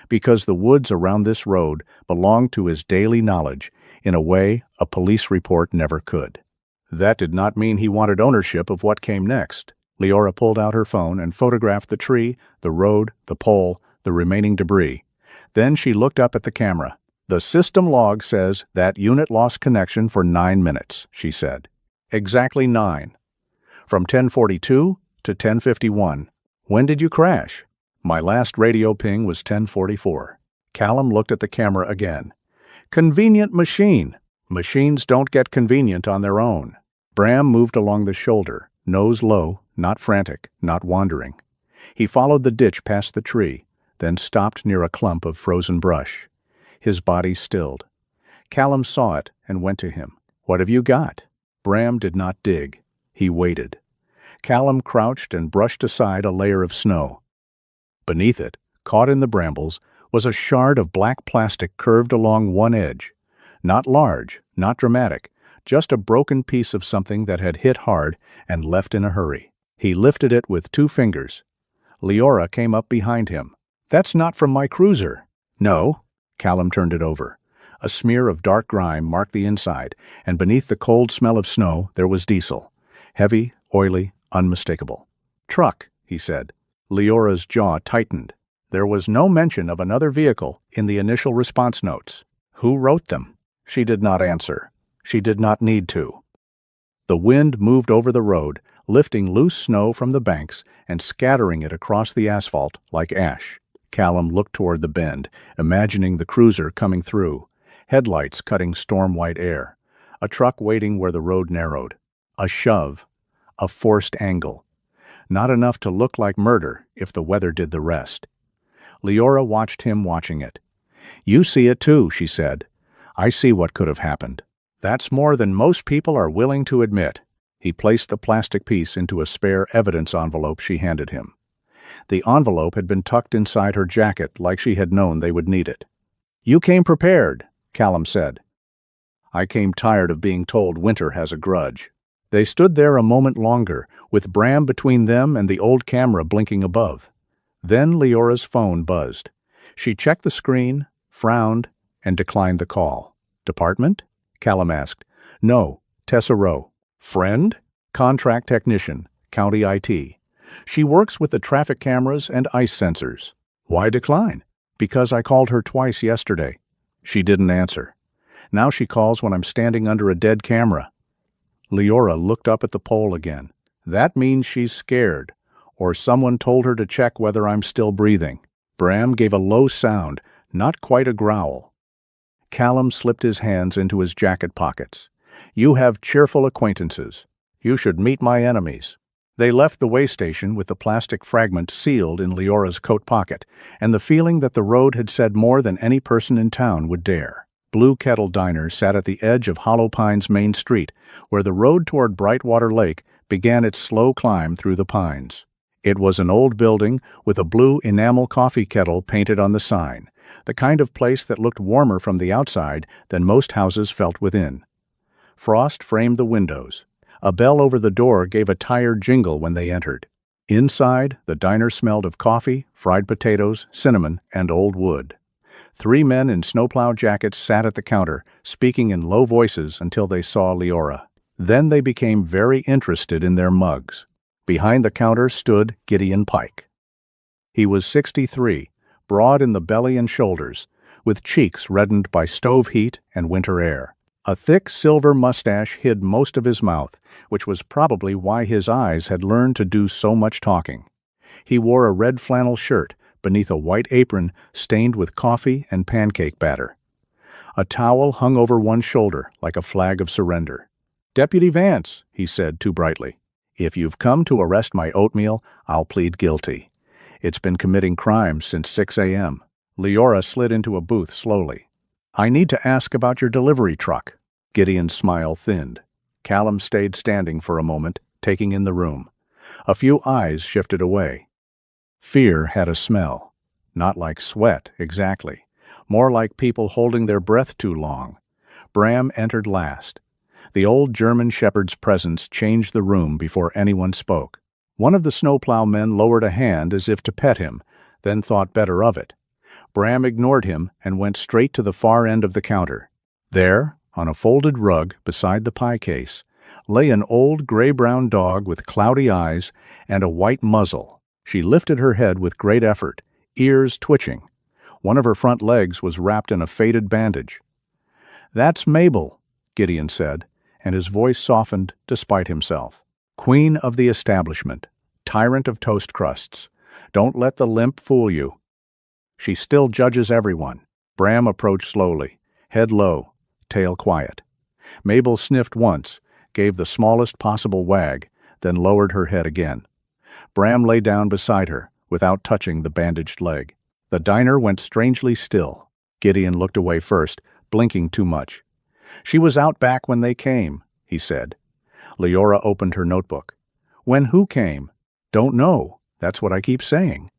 because the woods around this road belonged to his daily knowledge in a way a police report never could. That did not mean he wanted ownership of what came next. Leora pulled out her phone and photographed the tree, the road, the pole, the remaining debris. Then she looked up at the camera. "The system log says that unit lost connection for 9 minutes," she said. "Exactly 9. From 10:42 to 10:51. When did you crash?" "My last radio ping was 10:44. Callum looked at the camera again. "Convenient machine." "Machines don't get convenient on their own." Bram moved along the shoulder, nose low, not frantic, not wandering. He followed the ditch past the tree, then stopped near a clump of frozen brush. His body stilled. Callum saw it and went to him. "What have you got?" Bram did not dig. He waited. Callum crouched and brushed aside a layer of snow. Beneath it, caught in the brambles, was a shard of black plastic curved along one edge. Not large, not dramatic, just a broken piece of something that had hit hard and left in a hurry. He lifted it with 2 fingers. Leora came up behind him. "That's not from my cruiser." "No." Callum turned it over. A smear of dark grime marked the inside, and beneath the cold smell of snow there was diesel. Heavy, oily, unmistakable. "Truck," he said. Leora's jaw tightened. There was no mention of another vehicle in the initial response notes. Who wrote them? She did not answer. She did not need to. The wind moved over the road, lifting loose snow from the banks and scattering it across the asphalt like ash. Callum looked toward the bend, imagining the cruiser coming through, headlights cutting storm-white air, a truck waiting where the road narrowed, a shove, a forced angle. Not enough to look like murder if the weather did the rest. Leora watched him watching it. "You see it too," she said. "I see what could have happened." "That's more than most people are willing to admit." He placed the plastic piece into a spare evidence envelope she handed him. The envelope had been tucked inside her jacket like she had known they would need it. "You came prepared," Callum said. "I came tired of being told winter has a grudge." They stood there a moment longer, with Bram between them and the old camera blinking above. Then Leora's phone buzzed. She checked the screen, frowned, and declined the call. "Department?" Callum asked. "No, Tessa Rowe." "Friend?" "Contract technician, County IT. She works with the traffic cameras and ice sensors." "Why decline?" "Because I called her twice yesterday. She didn't answer. Now she calls when I'm standing under a dead camera." Leora looked up at the pole again. "That means she's scared, or someone told her to check whether I'm still breathing." Bram gave a low sound, not quite a growl. Callum slipped his hands into his jacket pockets. "You have cheerful acquaintances. You should meet my enemies." They left the way station with the plastic fragment sealed in Leora's coat pocket, and the feeling that the road had said more than any person in town would dare. Blue Kettle Diner sat at the edge of Hollow Pines Main Street, where the road toward Brightwater Lake began its slow climb through the pines. It was an old building with a blue enamel coffee kettle painted on the sign, the kind of place that looked warmer from the outside than most houses felt within. Frost framed the windows. A bell over the door gave a tired jingle when they entered. Inside, the diner smelled of coffee, fried potatoes, cinnamon, and old wood. 3 men in snowplow jackets sat at the counter, speaking in low voices until they saw Leora. Then they became very interested in their mugs. Behind the counter stood Gideon Pike. He was 63, broad in the belly and shoulders, with cheeks reddened by stove heat and winter air. A thick silver mustache hid most of his mouth, which was probably why his eyes had learned to do so much talking. He wore a red flannel shirt beneath a white apron stained with coffee and pancake batter. A towel hung over one shoulder like a flag of surrender. "Deputy Vance," he said too brightly, "if you've come to arrest my oatmeal, I'll plead guilty. It's been committing crimes since 6 a.m. Leora slid into a booth slowly. "I need to ask about your delivery truck." Gideon's smile thinned. Callum stayed standing for a moment, taking in the room. A few eyes shifted away. Fear had a smell. Not like sweat, exactly. More like people holding their breath too long. Bram entered last. The old German shepherd's presence changed the room before anyone spoke. One of the snowplow men lowered a hand as if to pet him, then thought better of it. Bram ignored him and went straight to the far end of the counter. There, on a folded rug beside the pie case, lay an old gray-brown dog with cloudy eyes and a white muzzle. She lifted her head with great effort, ears twitching. One of her front legs was wrapped in a faded bandage. "That's Mabel," Gideon said, and his voice softened despite himself. "Queen of the establishment, tyrant of toast crusts. Don't let the limp fool you. She still judges everyone." Bram approached slowly, head low, tail quiet. Mabel sniffed once, gave the smallest possible wag, then lowered her head again. Bram lay down beside her, without touching the bandaged leg. The diner went strangely still. Gideon looked away first, blinking too much. "She was out back when they came," he said. Leora opened her notebook. "When who came?" "Don't know. That's what I keep saying."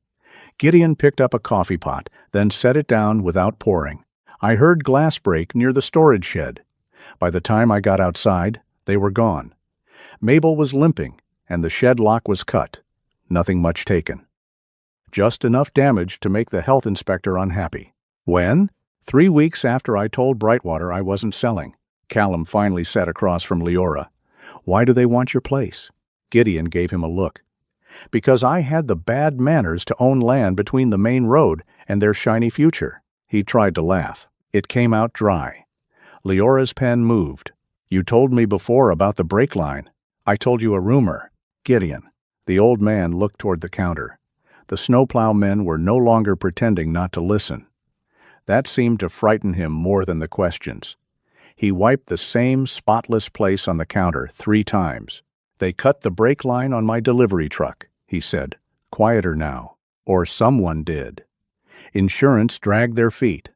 Gideon picked up a coffee pot, then set it down without pouring. "I heard glass break near the storage shed. By the time I got outside, they were gone. Mabel was limping, and the shed lock was cut. Nothing much taken. Just enough damage to make the health inspector unhappy." "When?" 3 weeks after I told Brightwater I wasn't selling." Callum finally sat across from Leora. "Why do they want your place?" Gideon gave him a look. "Because I had the bad manners to own land between the main road and their shiny future." He tried to laugh. It came out dry. Leora's pen moved. "You told me before about the brake line. I told you a rumor." "Gideon." The old man looked toward the counter. The snowplow men were no longer pretending not to listen. That seemed to frighten him more than the questions. He wiped the same spotless place on the counter 3 times. "They cut the brake line on my delivery truck," he said, quieter now. "Or someone did. Insurance dragged their feet.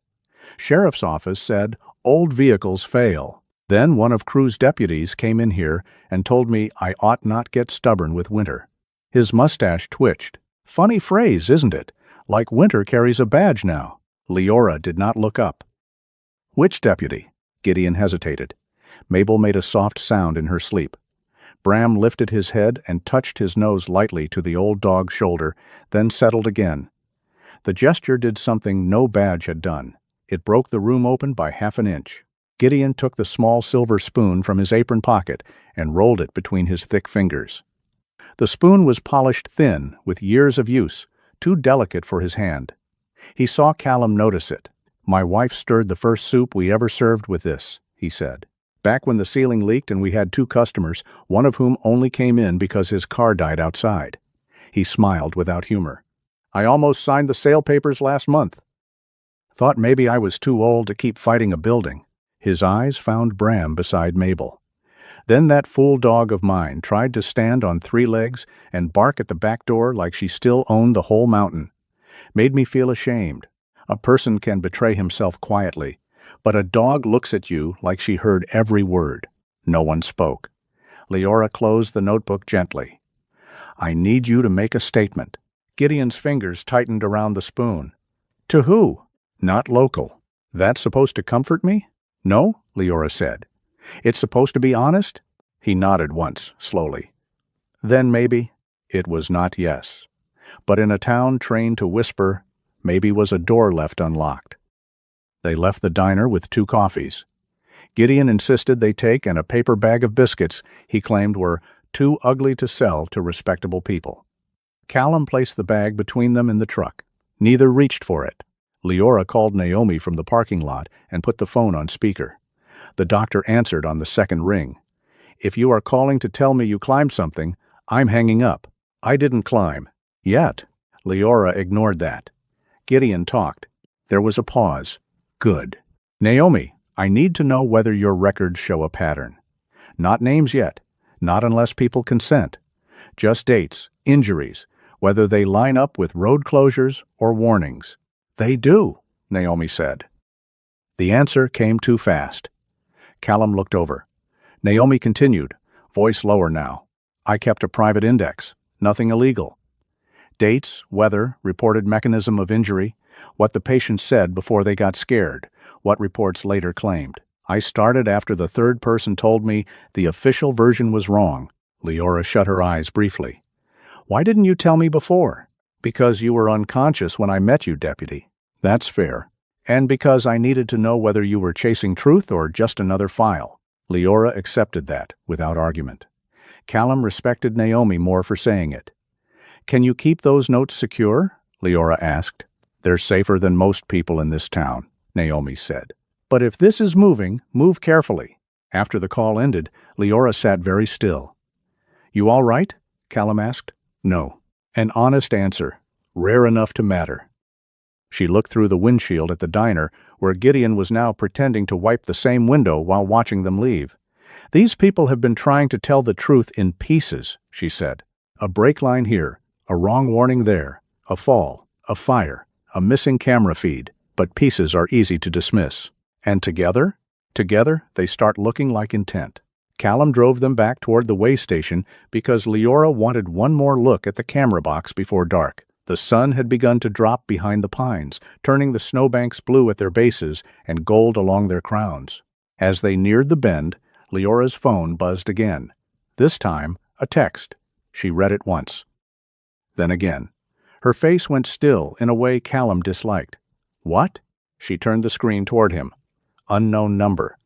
Sheriff's office said, 'Old vehicles fail.' Then one of Crew's deputies came in here and told me I ought not get stubborn with winter." His mustache twitched. "Funny phrase, isn't it? Like winter carries a badge now." Leora did not look up. "Which deputy?" Gideon hesitated. Mabel made a soft sound in her sleep. Bram lifted his head and touched his nose lightly to the old dog's shoulder, then settled again. The gesture did something no badge had done. It broke the room open by half an inch. Gideon took the small silver spoon from his apron pocket and rolled it between his thick fingers. The spoon was polished thin, with years of use, too delicate for his hand. He saw Callum notice it. "My wife stirred the first soup we ever served with this," he said. "Back when the ceiling leaked and we had 2 customers, one of whom only came in because his car died outside." He smiled without humor. "I almost signed the sale papers last month. Thought maybe I was too old to keep fighting a building." His eyes found Bram beside Mabel. "Then that fool dog of mine tried to stand on 3 legs and bark at the back door like she still owned the whole mountain. Made me feel ashamed. A person can betray himself quietly, but a dog looks at you like she heard every word." No one spoke. Leora closed the notebook gently. "I need you to make a statement." Gideon's fingers tightened around the spoon. "To who?" "Not local." "That's supposed to comfort me?" "No," Leora said. "It's supposed to be honest?" He nodded once, slowly. "Then maybe." It was not yes. But in a town trained to whisper, maybe was a door left unlocked. They left the diner with 2 coffees. Gideon insisted they take and a paper bag of biscuits he claimed were too ugly to sell to respectable people. Callum placed the bag between them in the truck. Neither reached for it. Leora called Naomi from the parking lot and put the phone on speaker. The doctor answered on the second ring. "If you are calling to tell me you climbed something, I'm hanging up. I didn't climb. Yet." Leora ignored that. Gideon talked. There was a pause. "Good. Naomi, I need to know whether your records show a pattern. Not names yet. Not unless people consent. Just dates, injuries, whether they line up with road closures or warnings." "They do," Naomi said. The answer came too fast. Callum looked over. Naomi continued, voice lower now. "I kept a private index. Nothing illegal. Dates, weather, reported mechanism of injury, what the patient said before they got scared, what reports later claimed. I started after the third person told me the official version was wrong." Leora shut her eyes briefly. "Why didn't you tell me before?" "Because you were unconscious when I met you, Deputy." "That's fair. And because I needed to know whether you were chasing truth or just another file." Leora accepted that, without argument. Callum respected Naomi more for saying it. "Can you keep those notes secure?" Leora asked. "They're safer than most people in this town," Naomi said. "But if this is moving, move carefully." After the call ended, Leora sat very still. "You all right?" Callum asked. "No." An honest answer, rare enough to matter. She looked through the windshield at the diner, where Gideon was now pretending to wipe the same window while watching them leave. "These people have been trying to tell the truth in pieces," she said. "A brake line here, a wrong warning there, a fall, a fire, a missing camera feed, but pieces are easy to dismiss. And together? Together, they start looking like intent." Callum drove them back toward the way station because Leora wanted one more look at the camera box before dark. The sun had begun to drop behind the pines, turning the snowbanks blue at their bases and gold along their crowns. As they neared the bend, Leora's phone buzzed again. This time, a text. She read it once. Then again. Her face went still in a way Callum disliked. "What?" She turned the screen toward him. Unknown number.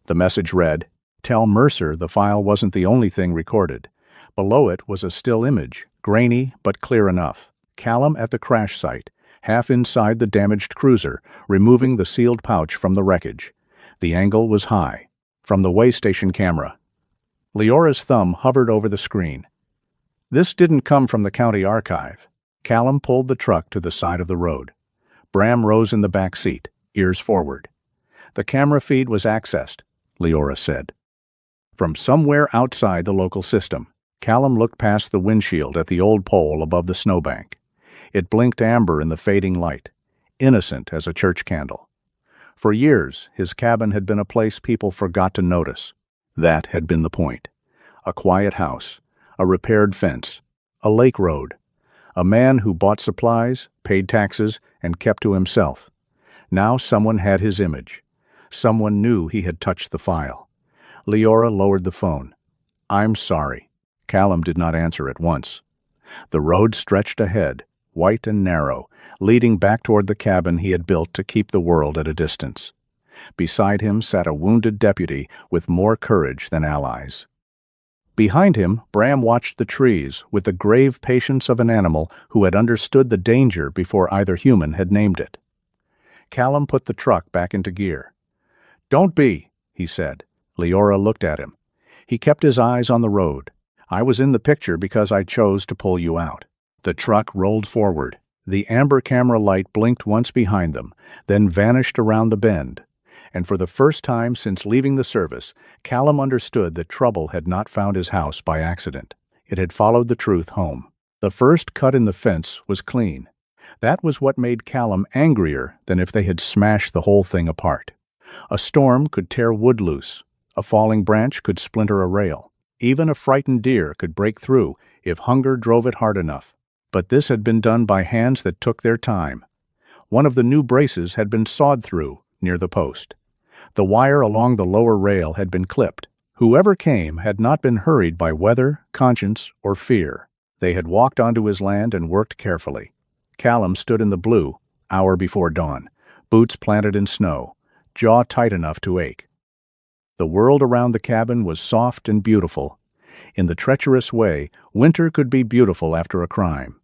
The message read, "Tell Mercer the file wasn't the only thing recorded." Below it was a still image, grainy but clear enough. Callum at the crash site, half inside the damaged cruiser, removing the sealed pouch from the wreckage. The angle was high, from the way station camera. Leora's thumb hovered over the screen. This didn't come from the county archive. Callum pulled the truck to the side of the road. Bram rose in the back seat, ears forward. "The camera feed was accessed," Leora said. "From somewhere outside the local system." Callum looked past the windshield at the old pole above the snowbank. It blinked amber in the fading light, innocent as a church candle. For years, his cabin had been a place people forgot to notice. That had been the point. A quiet house, a repaired fence, a lake road, a man who bought supplies, paid taxes, and kept to himself. Now someone had his image. Someone knew he had touched the file. Leora lowered the phone. "I'm sorry." Callum did not answer at once. The road stretched ahead, white and narrow, leading back toward the cabin he had built to keep the world at a distance. Beside him sat a wounded deputy with more courage than allies. Behind him, Bram watched the trees with the grave patience of an animal who had understood the danger before either human had named it. Callum put the truck back into gear. "Don't be," he said. Leora looked at him. He kept his eyes on the road. "I was in the picture because I chose to pull you out." The truck rolled forward. The amber camera light blinked once behind them, then vanished around the bend. And for the first time since leaving the service, Callum understood that trouble had not found his house by accident. It had followed the truth home. The first cut in the fence was clean. That was what made Callum angrier than if they had smashed the whole thing apart. A storm could tear wood loose. A falling branch could splinter a rail. Even a frightened deer could break through if hunger drove it hard enough. But this had been done by hands that took their time. One of the new braces had been sawed through near the post. The wire along the lower rail had been clipped. Whoever came had not been hurried by weather, conscience, or fear. They had walked onto his land and worked carefully. Callum stood in the blue, hour before dawn, boots planted in snow, jaw tight enough to ache. The world around the cabin was soft and beautiful. In the treacherous way, winter could be beautiful after a crime.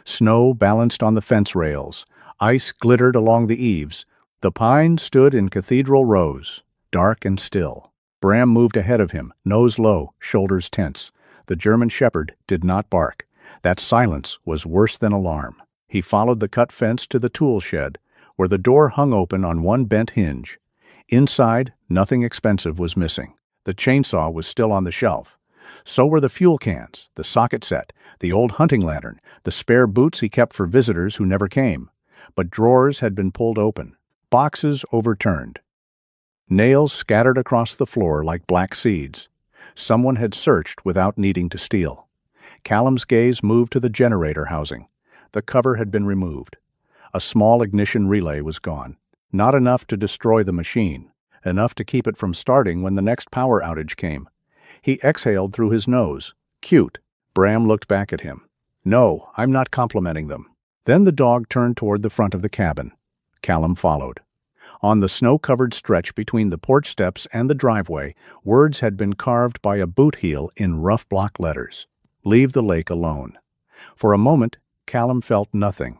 Snow balanced on the fence rails. Ice glittered along the eaves. The pines stood in cathedral rows, dark and still. Bram moved ahead of him, nose low, shoulders tense. The German shepherd did not bark. That silence was worse than alarm. He followed the cut fence to the tool shed, where the door hung open on one bent hinge. Inside, nothing expensive was missing. The chainsaw was still on the shelf. So were the fuel cans, the socket set, the old hunting lantern, the spare boots he kept for visitors who never came. But drawers had been pulled open, boxes overturned. Nails scattered across the floor like black seeds. Someone had searched without needing to steal. Callum's gaze moved to the generator housing. The cover had been removed. A small ignition relay was gone. Not enough to destroy the machine, enough to keep it from starting when the next power outage came. He exhaled through his nose. Cute. Bram looked back at him. No, I'm not complimenting them. Then the dog turned toward the front of the cabin. Callum followed. On the snow-covered stretch between the porch steps and the driveway, words had been carved by a boot heel in rough block letters. Leave the lake alone. For a moment, Callum felt nothing.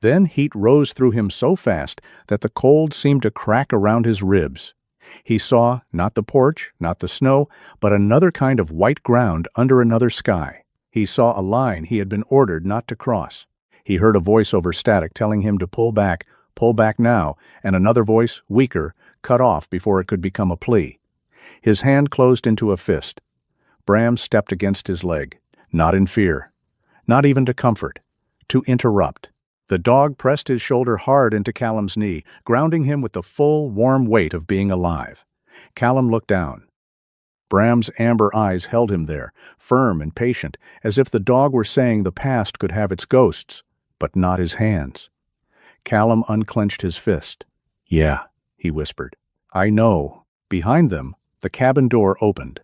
Then heat rose through him so fast that the cold seemed to crack around his ribs. He saw not the porch, not the snow, but another kind of white ground under another sky. He saw a line he had been ordered not to cross. He heard a voice over static telling him to pull back now, and another voice, weaker, cut off before it could become a plea. His hand closed into a fist. Bram stepped against his leg, not in fear, not even to comfort, to interrupt. The dog pressed his shoulder hard into Callum's knee, grounding him with the full, warm weight of being alive. Callum looked down. Bram's amber eyes held him there, firm and patient, as if the dog were saying the past could have its ghosts, but not his hands. Callum unclenched his fist. Yeah, he whispered. I know. Behind them, the cabin door opened.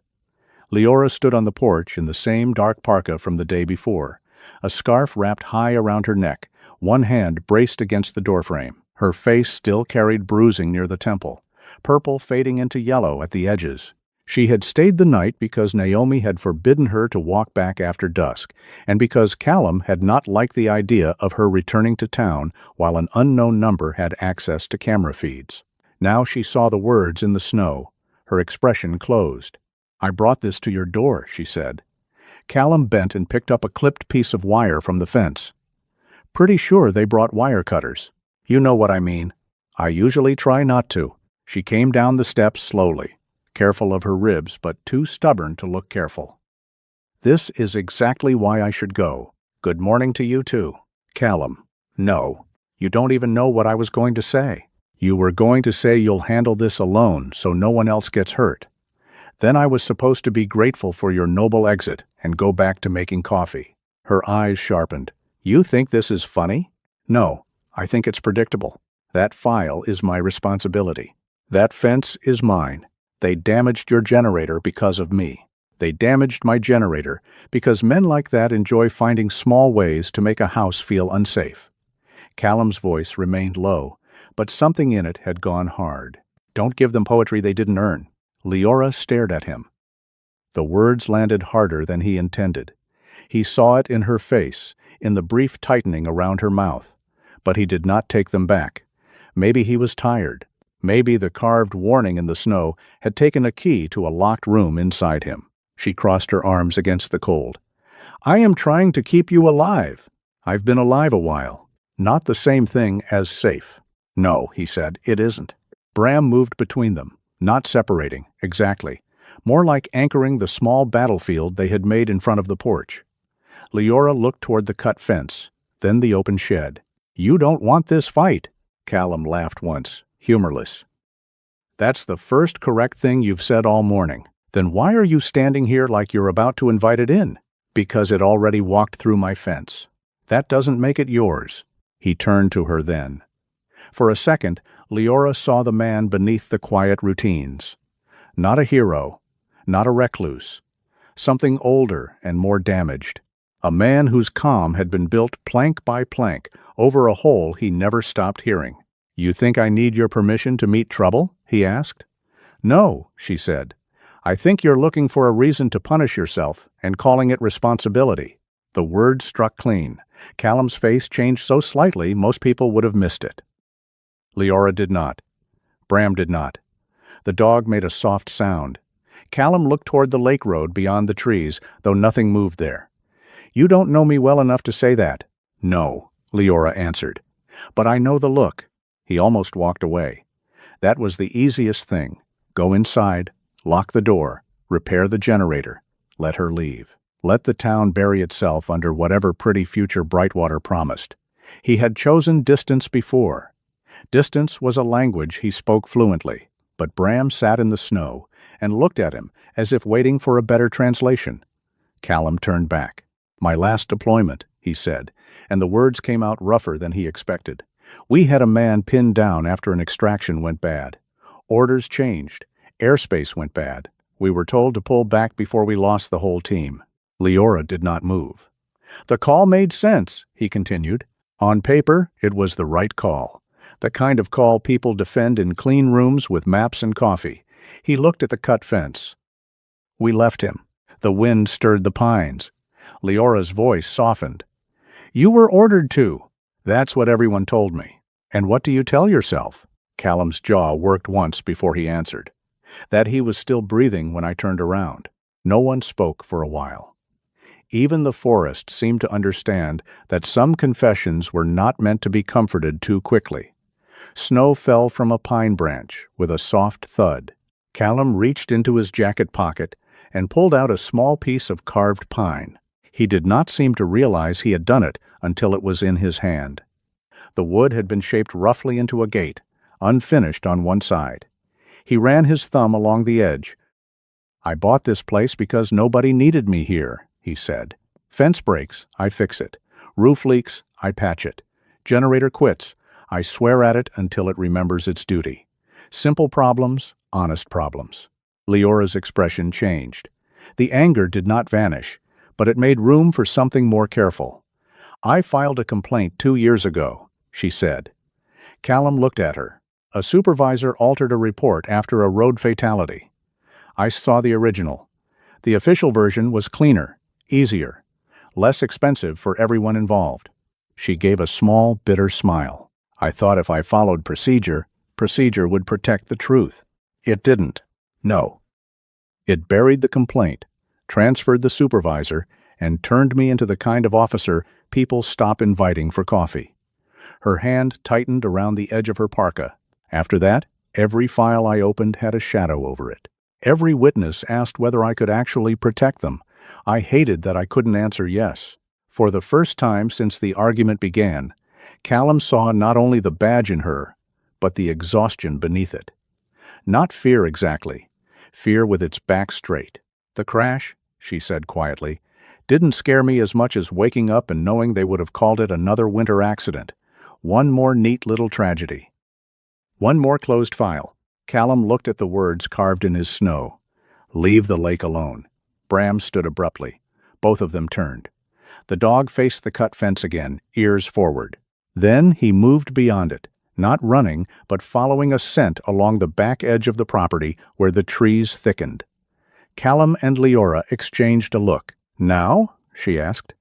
Leora stood on the porch in the same dark parka from the day before, a scarf wrapped high around her neck, one hand braced against the doorframe. Her face still carried bruising near the temple, purple fading into yellow at the edges. She had stayed the night because Naomi had forbidden her to walk back after dusk, and because Callum had not liked the idea of her returning to town while an unknown number had access to camera feeds. Now she saw the words in the snow. Her expression closed. I brought this to your door, she said. Callum bent and picked up a clipped piece of wire from the fence. Pretty sure they brought wire cutters. You know what I mean. I usually try not to. She came down the steps slowly, careful of her ribs, but too stubborn to look careful. This is exactly why I should go. Good morning to you too. Callum. No. You don't even know what I was going to say. You were going to say you'll handle this alone so no one else gets hurt. Then I was supposed to be grateful for your noble exit and go back to making coffee. Her eyes sharpened. You think this is funny? No, I think it's predictable. That file is my responsibility. That fence is mine. They damaged your generator because of me. They damaged my generator because men like that enjoy finding small ways to make a house feel unsafe. Callum's voice remained low, but something in it had gone hard. Don't give them poetry they didn't earn. Leora stared at him. The words landed harder than he intended. He saw it in her face, in the brief tightening around her mouth. But he did not take them back. Maybe he was tired. Maybe the carved warning in the snow had taken a key to a locked room inside him. She crossed her arms against the cold. I am trying to keep you alive. I've been alive a while. Not the same thing as safe. No, he said, it isn't. Bram moved between them, not separating, exactly. More like anchoring the small battlefield they had made in front of the porch. Leora looked toward the cut fence, then the open shed. You don't want this fight. Callum laughed once, humorless. That's the first correct thing you've said all morning. Then why are you standing here like you're about to invite it in? Because it already walked through my fence. That doesn't make it yours. He turned to her then. For a second, Leora saw the man beneath the quiet routines. Not a hero, not a recluse. Something older and more damaged. A man whose calm had been built plank by plank over a hole he never stopped hearing. "You think I need your permission to meet trouble?" he asked. "No," she said. "I think you're looking for a reason to punish yourself and calling it responsibility." The word struck clean. Callum's face changed so slightly most people would have missed it. Leora did not. Bram did not. The dog made a soft sound. Callum looked toward the lake road beyond the trees, though nothing moved there. "You don't know me well enough to say that." "No," Leora answered. "But I know the look." He almost walked away. That was the easiest thing. Go inside, lock the door, repair the generator, let her leave. Let the town bury itself under whatever pretty future Brightwater promised. He had chosen distance before. Distance was a language he spoke fluently, but Bram sat in the snow and looked at him as if waiting for a better translation. Callum turned back. "My last deployment," he said, and the words came out rougher than he expected. "We had a man pinned down after an extraction went bad. Orders changed. Airspace went bad. We were told to pull back before we lost the whole team." Leora did not move. "The call made sense," he continued. "On paper, it was the right call. The kind of call people defend in clean rooms with maps and coffee." He looked at the cut fence. "We left him." The wind stirred the pines. Leora's voice softened. "You were ordered to." "That's what everyone told me." "And what do you tell yourself?" Callum's jaw worked once before he answered. "That he was still breathing when I turned around." No one spoke for a while. Even the forest seemed to understand that some confessions were not meant to be comforted too quickly. Snow fell from a pine branch with a soft thud. Callum reached into his jacket pocket and pulled out a small piece of carved pine. He did not seem to realize he had done it until it was in his hand. The wood had been shaped roughly into a gate, unfinished on one side. He ran his thumb along the edge. "I bought this place because nobody needed me here," he said. "Fence breaks, I fix it. Roof leaks, I patch it. Generator quits, I swear at it until it remembers its duty. Simple problems, honest problems." Leora's expression changed. The anger did not vanish, but it made room for something more careful. "I filed a complaint 2 years ago," she said. Callum looked at her. "A supervisor altered a report after a road fatality. I saw the original. The official version was cleaner, easier, less expensive for everyone involved." She gave a small, bitter smile. "I thought if I followed procedure would protect the truth. It didn't. No. It buried the complaint, transferred the supervisor, and turned me into the kind of officer people stop inviting for coffee." Her hand tightened around the edge of her parka. "After that, every file I opened had a shadow over it. Every witness asked whether I could actually protect them. I hated that I couldn't answer yes." For the first time since the argument began, Callum saw not only the badge in her, but the exhaustion beneath it. Not fear exactly, fear with its back straight. "The crash," she said quietly, "didn't scare me as much as waking up and knowing they would have called it another winter accident. One more neat little tragedy. One more closed file." Callum looked at the words carved in his snow. "Leave the lake alone." Bram stood abruptly. Both of them turned. The dog faced the cut fence again, ears forward. Then he moved beyond it, not running, but following a scent along the back edge of the property where the trees thickened. Callum and Leora exchanged a look. "Now?" she asked.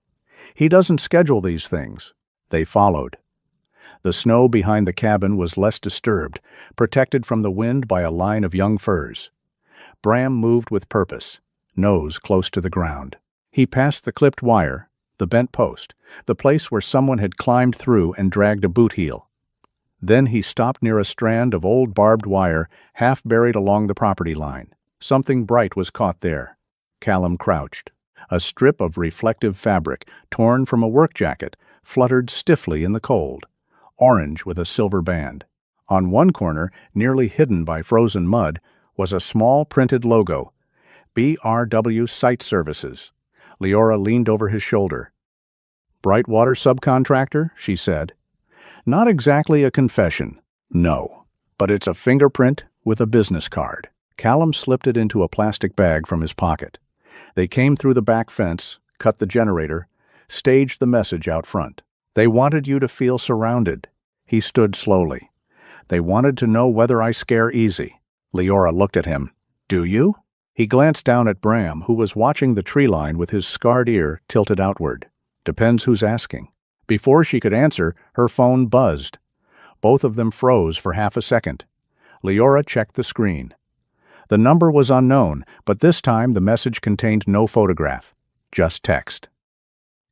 "He doesn't schedule these things." They followed. The snow behind the cabin was less disturbed, protected from the wind by a line of young firs. Bram moved with purpose, nose close to the ground. He passed the clipped wire, the bent post, the place where someone had climbed through and dragged a boot heel. Then he stopped near a strand of old barbed wire half buried along the property line. Something bright was caught there. Callum crouched. A strip of reflective fabric, torn from a work jacket, fluttered stiffly in the cold, orange with a silver band. On one corner, nearly hidden by frozen mud, was a small printed logo, BRW Site Services. Leora leaned over his shoulder. "Brightwater subcontractor?" she said. "Not exactly a confession, no, but it's a fingerprint with a business card." Callum slipped it into a plastic bag from his pocket. They came through the back fence, cut the generator, staged the message out front. They wanted you to feel surrounded. He stood slowly. They wanted to know whether I scare easy. Leora looked at him. Do you? He glanced down at Bram, who was watching the tree line with his scarred ear tilted outward. Depends who's asking. Before she could answer, her phone buzzed. Both of them froze for half a second. Leora checked the screen. The number was unknown, but this time the message contained no photograph, just text.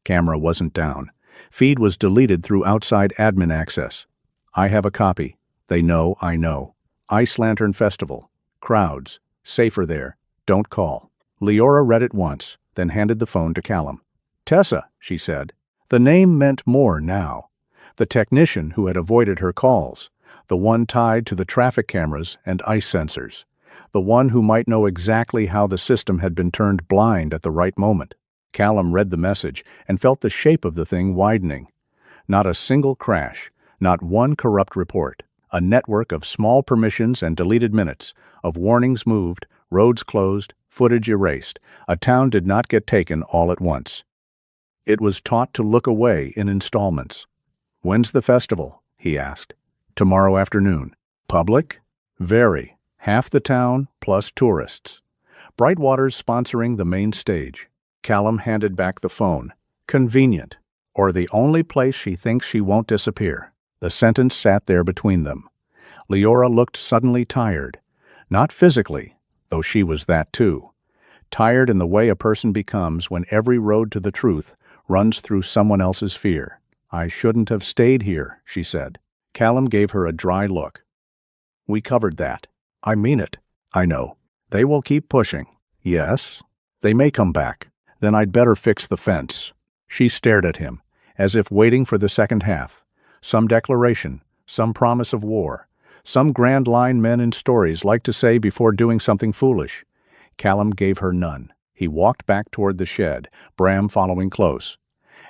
Camera wasn't down. Feed was deleted through outside admin access. I have a copy. They know I know. Ice Lantern Festival. Crowds. Safer there. Don't call. Leora read it once, then handed the phone to Callum. Tessa, she said. The name meant more now. The technician who had avoided her calls. The one tied to the traffic cameras and ice sensors. The one who might know exactly how the system had been turned blind at the right moment. Callum read the message and felt the shape of the thing widening. Not a single crash, not one corrupt report. A network of small permissions and deleted minutes, of warnings moved, roads closed, footage erased. A town did not get taken all at once. It was taught to look away in installments. When's the festival? He asked. Tomorrow afternoon. Public? Very. Half the town, plus tourists. Brightwater's sponsoring the main stage. Callum handed back the phone. Convenient. Or the only place she thinks she won't disappear. The sentence sat there between them. Leora looked suddenly tired. Not physically, though she was that too. Tired in the way a person becomes when every road to the truth runs through someone else's fear. I shouldn't have stayed here, she said. Callum gave her a dry look. We covered that. I mean it. I know. They will keep pushing. Yes. They may come back. Then I'd better fix the fence. She stared at him, as if waiting for the second half. Some declaration, some promise of war, some grand line men in stories like to say before doing something foolish. Callum gave her none. He walked back toward the shed, Bram following close.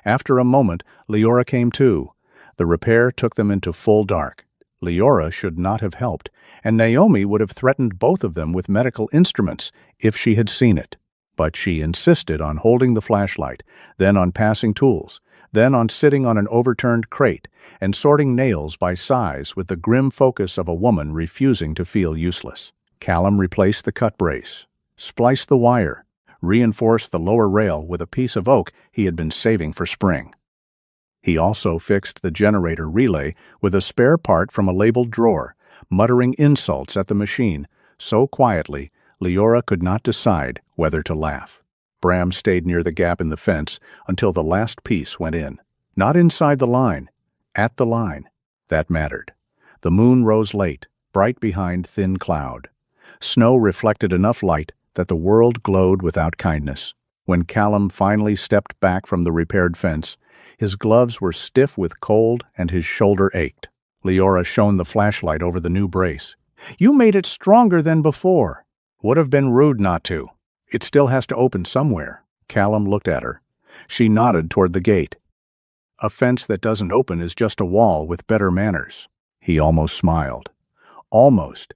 After a moment, Leora came too. The repair took them into full dark. Leora should not have helped, and Naomi would have threatened both of them with medical instruments if she had seen it. But she insisted on holding the flashlight, then on passing tools, then on sitting on an overturned crate and sorting nails by size with the grim focus of a woman refusing to feel useless. Callum replaced the cut brace, spliced the wire, reinforced the lower rail with a piece of oak he had been saving for spring. He also fixed the generator relay with a spare part from a labeled drawer, muttering insults at the machine so quietly Leora could not decide whether to laugh. Bram stayed near the gap in the fence until the last piece went in. Not inside the line, at the line. That mattered. The moon rose late, bright behind thin cloud. Snow reflected enough light that the world glowed without kindness. When Callum finally stepped back from the repaired fence, his gloves were stiff with cold and his shoulder ached. Leora shone the flashlight over the new brace. You made it stronger than before. Would have been rude not to. It still has to open somewhere. Callum looked at her. She nodded toward the gate. A fence that doesn't open is just a wall with better manners. He almost smiled. Almost.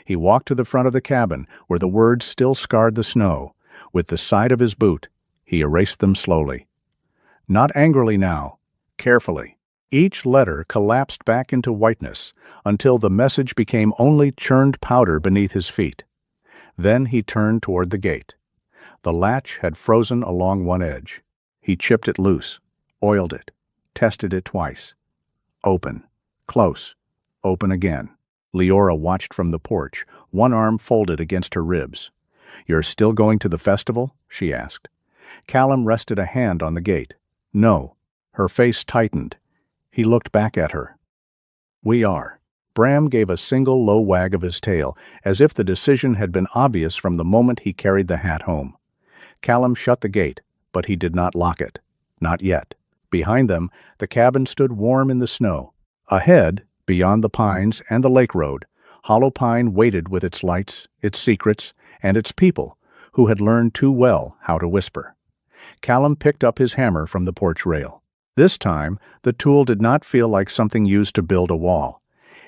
He walked to the front of the cabin, where the words still scarred the snow. With the side of his boot, he erased them slowly. Not angrily now, carefully. Each letter collapsed back into whiteness until the message became only churned powder beneath his feet. Then he turned toward the gate. The latch had frozen along one edge. He chipped it loose, oiled it, tested it twice. Open, close, open again. Leora watched from the porch, one arm folded against her ribs. You're still going to the festival? She asked. Callum rested a hand on the gate. No. Her face tightened. He looked back at her. We are. Bram gave a single low wag of his tail, as if the decision had been obvious from the moment he carried the hat home. Callum shut the gate, but he did not lock it. Not yet. Behind them, the cabin stood warm in the snow. Ahead, beyond the pines and the lake road, Hollow Pine waited with its lights, its secrets, and its people, who had learned too well how to whisper. Callum picked up his hammer from the porch rail. This time, the tool did not feel like something used to build a wall.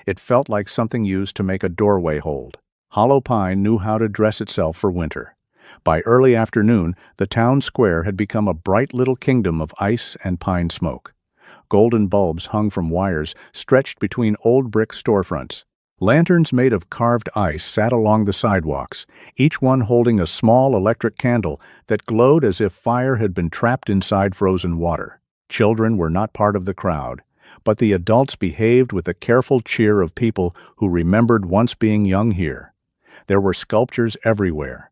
It felt like something used to make a doorway hold. Hollow Pine knew how to dress itself for winter. By early afternoon, the town square had become a bright little kingdom of ice and pine smoke. Golden bulbs hung from wires stretched between old brick storefronts. Lanterns made of carved ice sat along the sidewalks, each one holding a small electric candle that glowed as if fire had been trapped inside frozen water. Children were not part of the crowd, but the adults behaved with the careful cheer of people who remembered once being young here. There were sculptures everywhere.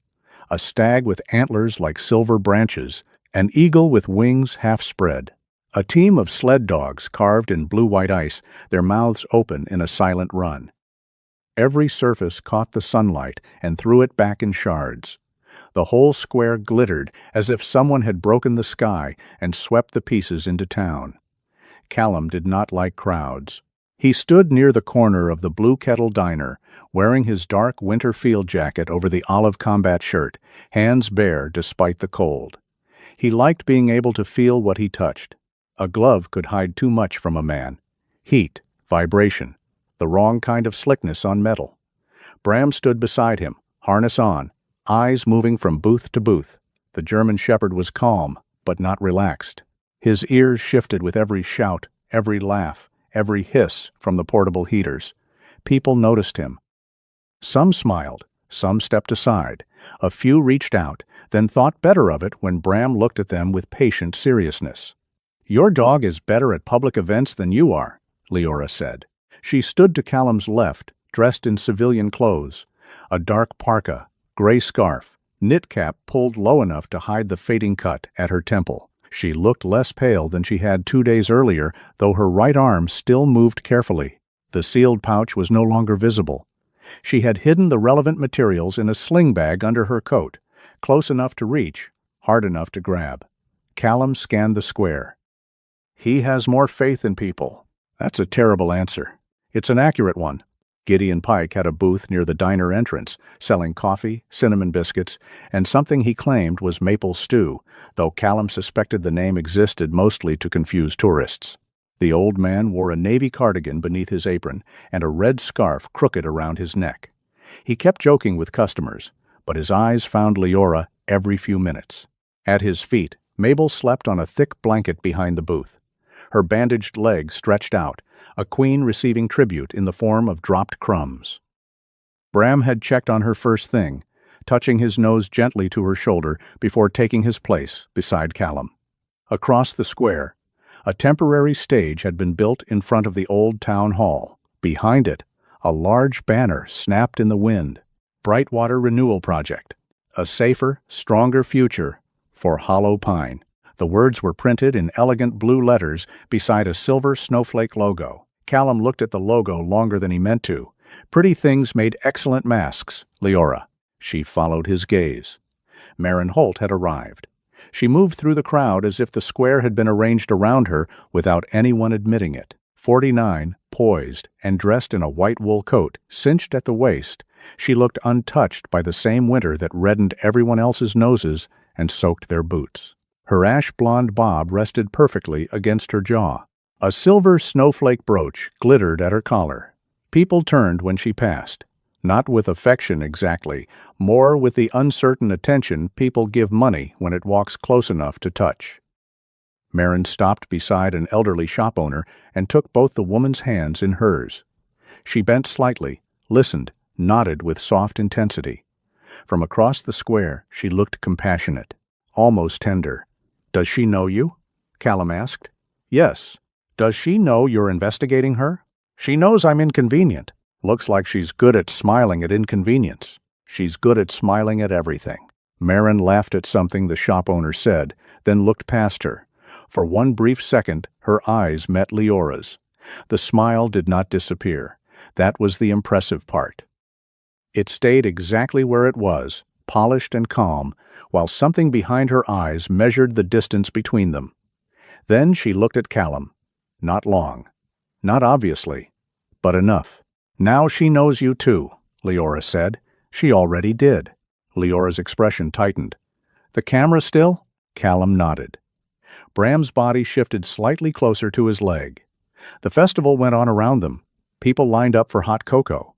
A stag with antlers like silver branches, an eagle with wings half spread. A team of sled dogs carved in blue-white ice, their mouths open in a silent run. Every surface caught the sunlight and threw it back in shards. The whole square glittered as if someone had broken the sky and swept the pieces into town. Callum did not like crowds. He stood near the corner of the Blue Kettle Diner, wearing his dark winter field jacket over the olive combat shirt, hands bare despite the cold. He liked being able to feel what he touched. A glove could hide too much from a man. Heat, vibration, the wrong kind of slickness on metal. Bram stood beside him, harness on, eyes moving from booth to booth. The German shepherd was calm, but not relaxed. His ears shifted with every shout, every laugh, every hiss from the portable heaters. People noticed him. Some smiled, some stepped aside. A few reached out, then thought better of it when Bram looked at them with patient seriousness. "Your dog is better at public events than you are," Leora said. She stood to Callum's left, dressed in civilian clothes. A dark parka, gray scarf, knit cap pulled low enough to hide the fading cut at her temple. She looked less pale than she had 2 days earlier, though her right arm still moved carefully. The sealed pouch was no longer visible. She had hidden the relevant materials in a sling bag under her coat, close enough to reach, hard enough to grab. Callum scanned the square. "He has more faith in people." That's a terrible answer. It's an accurate one. Gideon Pike had a booth near the diner entrance, selling coffee, cinnamon biscuits, and something he claimed was maple stew, though Callum suspected the name existed mostly to confuse tourists. The old man wore a navy cardigan beneath his apron and a red scarf crooked around his neck. He kept joking with customers, but his eyes found Leora every few minutes. At his feet, Mabel slept on a thick blanket behind the booth. Her bandaged legs stretched out, a queen receiving tribute in the form of dropped crumbs. Bram had checked on her first thing, touching his nose gently to her shoulder before taking his place beside Callum. Across the square, a temporary stage had been built in front of the old town hall. Behind it, a large banner snapped in the wind. Brightwater Renewal Project. A safer, stronger future for Hollow Pine. The words were printed in elegant blue letters beside a silver snowflake logo. Callum looked at the logo longer than he meant to. "Pretty things made excellent masks, Leora." She followed his gaze. Marin Holt had arrived. She moved through the crowd as if the square had been arranged around her without anyone admitting it. 49, poised and dressed in a white wool coat, cinched at the waist, she looked untouched by the same winter that reddened everyone else's noses and soaked their boots. Her ash-blonde bob rested perfectly against her jaw. A silver snowflake brooch glittered at her collar. People turned when she passed. Not with affection exactly, more with the uncertain attention people give money when it walks close enough to touch. Marin stopped beside an elderly shop owner and took both the woman's hands in hers. She bent slightly, listened, nodded with soft intensity. From across the square, she looked compassionate, almost tender. "Does she know you?" Callum asked. "Yes." "Does she know you're investigating her?" "She knows I'm inconvenient." "Looks like she's good at smiling at inconvenience." "She's good at smiling at everything." Marin laughed at something the shop owner said, then looked past her. For one brief second, her eyes met Leora's. The smile did not disappear. That was the impressive part. It stayed exactly where it was, polished and calm, while something behind her eyes measured the distance between them. Then she looked at Callum. Not long. Not obviously. But enough. "Now she knows you too," Leora said. She already did. Leora's expression tightened. "The camera still?" Callum nodded. Bram's body shifted slightly closer to his leg. The festival went on around them. People lined up for hot cocoa.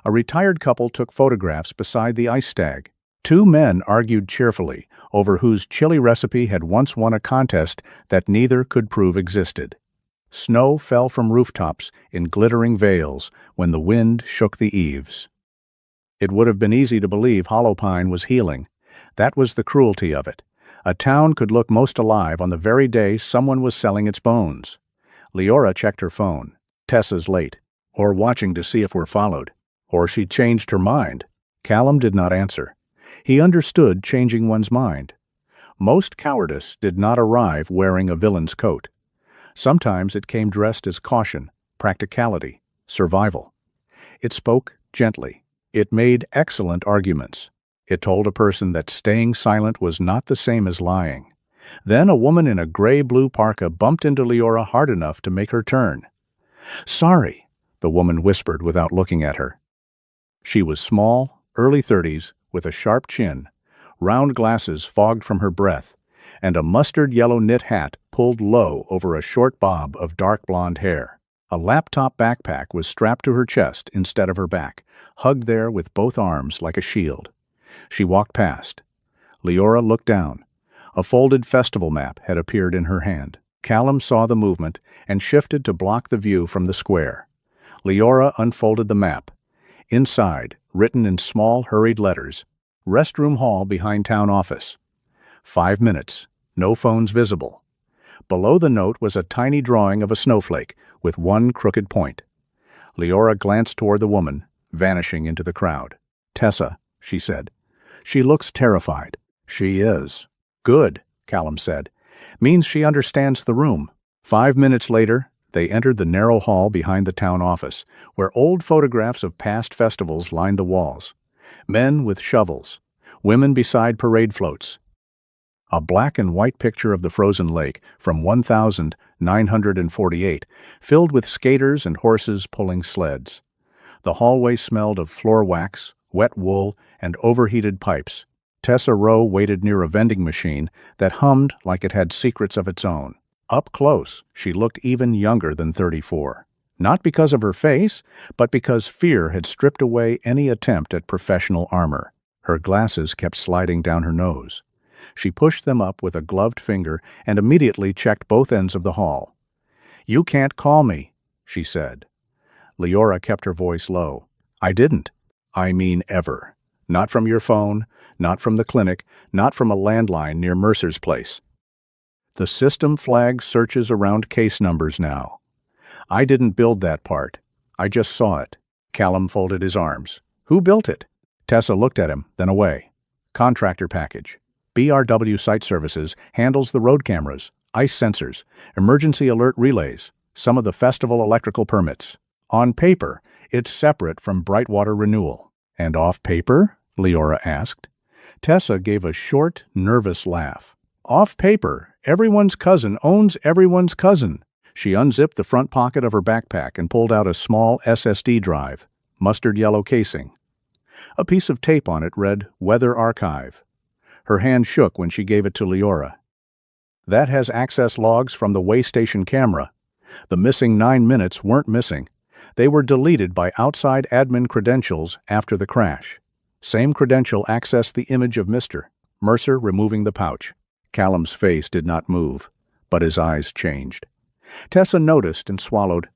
A retired couple took photographs beside the ice stag. Two men argued cheerfully over whose chili recipe had once won a contest that neither could prove existed. Snow fell from rooftops in glittering veils when the wind shook the eaves. It would have been easy to believe Hollow was healing. That was the cruelty of it. A town could look most alive on the very day someone was selling its bones. Leora checked her phone. Tessa's late. Or watching to see if we're followed. Or she'd changed her mind. Callum did not answer. He understood changing one's mind. Most cowardice did not arrive wearing a villain's coat. Sometimes it came dressed as caution, practicality, survival. It spoke gently. It made excellent arguments. It told a person that staying silent was not the same as lying. Then a woman in a gray-blue parka bumped into Leora hard enough to make her turn. "Sorry," the woman whispered without looking at her. She was small, early 30s, with a sharp chin, round glasses fogged from her breath, and a mustard-yellow knit hat pulled low over a short bob of dark blonde hair. A laptop backpack was strapped to her chest instead of her back, hugged there with both arms like a shield. She walked past. Leora looked down. A folded festival map had appeared in her hand. Callum saw the movement and shifted to block the view from the square. Leora unfolded the map. Inside, written in small, hurried letters, "Restroom hall behind town office." 5 minutes. No phones visible. Below the note was a tiny drawing of a snowflake with one crooked point. Leora glanced toward the woman, vanishing into the crowd. "Tessa," she said. "She looks terrified." "She is." "Good," Callum said. "Means she understands the room." 5 minutes later, they entered the narrow hall behind the town office, where old photographs of past festivals lined the walls. Men with shovels, women beside parade floats. A black and white picture of the frozen lake from 1948, filled with skaters and horses pulling sleds. The hallway smelled of floor wax, wet wool, and overheated pipes. Tessa Rowe waited near a vending machine that hummed like it had secrets of its own. Up close, she looked even younger than 34. Not because of her face, but because fear had stripped away any attempt at professional armor. Her glasses kept sliding down her nose. She pushed them up with a gloved finger and immediately checked both ends of the hall. "You can't call me," she said. Leora kept her voice low. "I didn't. I mean ever. Not from your phone, not from the clinic, not from a landline near Mercer's place. The system flags searches around case numbers now. I didn't build that part. I just saw it." Callum folded his arms. "Who built it?" Tessa looked at him, then away. "Contractor package. BRW Site Services handles the road cameras, ice sensors, emergency alert relays, some of the festival electrical permits. On paper, it's separate from Brightwater Renewal." "And off paper?" Leora asked. Tessa gave a short, nervous laugh. "Off paper, everyone's cousin owns everyone's cousin." She unzipped the front pocket of her backpack and pulled out a small SSD drive, mustard yellow casing. A piece of tape on it read Weather Archive. Her hand shook when she gave it to Leora. "That has access logs from the way station camera. The missing 9 minutes weren't missing. They were deleted by outside admin credentials after the crash. Same credential accessed the image of Mr. Mercer removing the pouch." Callum's face did not move, but his eyes changed. Tessa noticed and swallowed.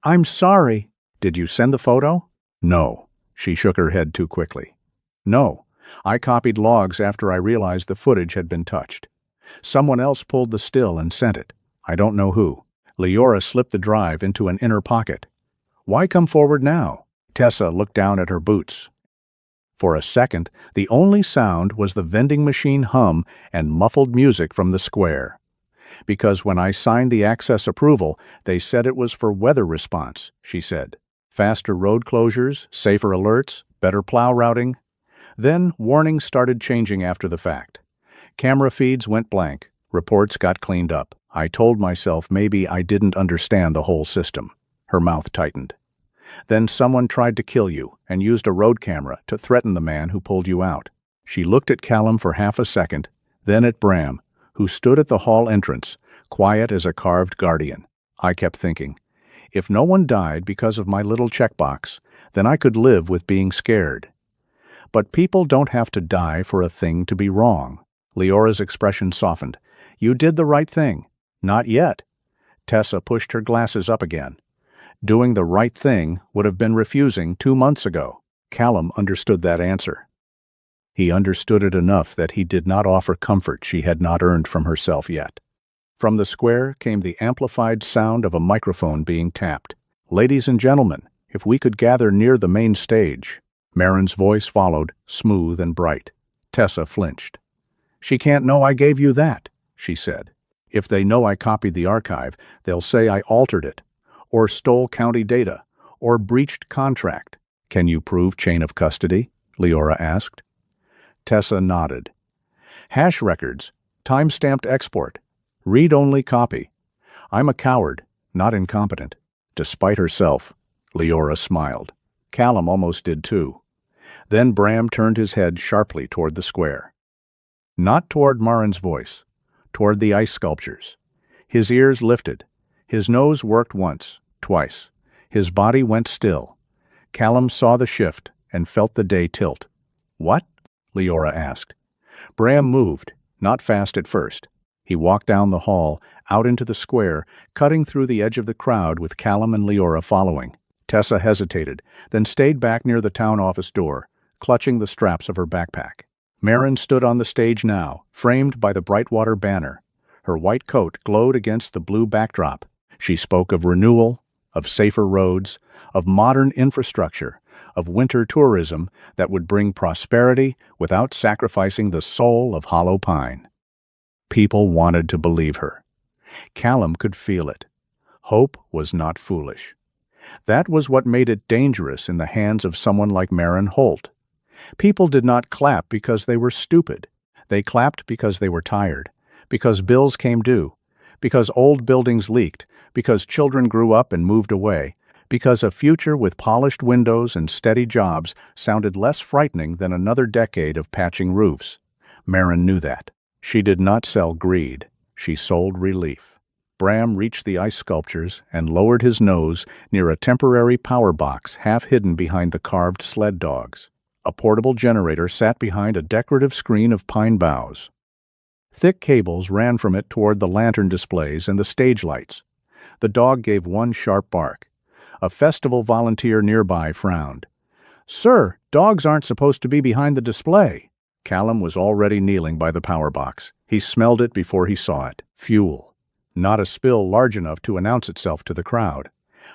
"I'm sorry." "Did you send the photo?" "No." She shook her head too quickly. "No. I copied logs after I realized the footage had been touched. Someone else pulled the still and sent it. I don't know who." Leora slipped the drive into an inner pocket. "Why come forward now?" Tessa looked down at her boots. For a second, the only sound was the vending machine hum and muffled music from the square. "Because when I signed the access approval, they said it was for weather response," she said. "Faster road closures, safer alerts, better plow routing." Then warnings started changing after the fact. Camera feeds went blank. Reports got cleaned up. I told myself maybe I didn't understand the whole system. Her mouth tightened. "Then someone tried to kill you and used a road camera to threaten the man who pulled you out." She looked at Callum for half a second, then at Bram, who stood at the hall entrance, quiet as a carved guardian. I kept thinking, if no one died because of my little checkbox, then I could live with being scared. But people don't have to die for a thing to be wrong. Leora's expression softened. You did the right thing. Not yet. Tessa pushed her glasses up again. Doing the right thing would have been refusing 2 months ago. Callum understood that answer. He understood it enough that he did not offer comfort she had not earned from herself yet. From the square came the amplified sound of a microphone being tapped. Ladies and gentlemen, if we could gather near the main stage. Marin's voice followed, smooth and bright. Tessa flinched. She can't know I gave you that, she said. If they know I copied the archive, they'll say I altered it, or stole county data, or breached contract. Can you prove chain of custody? Leora asked. Tessa nodded. Hash records, time-stamped export, read-only copy. I'm a coward, not incompetent. Despite herself, Leora smiled. Callum almost did too. Then Bram turned his head sharply toward the square. Not toward Marin's voice, toward the ice sculptures. His ears lifted. His nose worked once, twice. His body went still. Callum saw the shift and felt the day tilt. What? Leora asked. Bram moved, not fast at first. He walked down the hall, out into the square, cutting through the edge of the crowd with Callum and Leora following. Tessa hesitated, then stayed back near the town office door, clutching the straps of her backpack. Marin stood on the stage now, framed by the Brightwater banner. Her white coat glowed against the blue backdrop. She spoke of renewal, of safer roads, of modern infrastructure, of winter tourism that would bring prosperity without sacrificing the soul of Hollow Pine. People wanted to believe her. Callum could feel it. Hope was not foolish. That was what made it dangerous in the hands of someone like Marin Holt. People did not clap because they were stupid. They clapped because they were tired, because bills came due, because old buildings leaked, because children grew up and moved away, because a future with polished windows and steady jobs sounded less frightening than another decade of patching roofs. Marin knew that. She did not sell greed. She sold relief. Bram reached the ice sculptures and lowered his nose near a temporary power box half hidden behind the carved sled dogs. A portable generator sat behind a decorative screen of pine boughs. Thick cables ran from it toward the lantern displays and the stage lights. The dog gave one sharp bark. A festival volunteer nearby frowned. Sir, dogs aren't supposed to be behind the display. Callum was already kneeling by the power box. He smelled it before he saw it. Fuel. Not a spill large enough to announce itself to the crowd.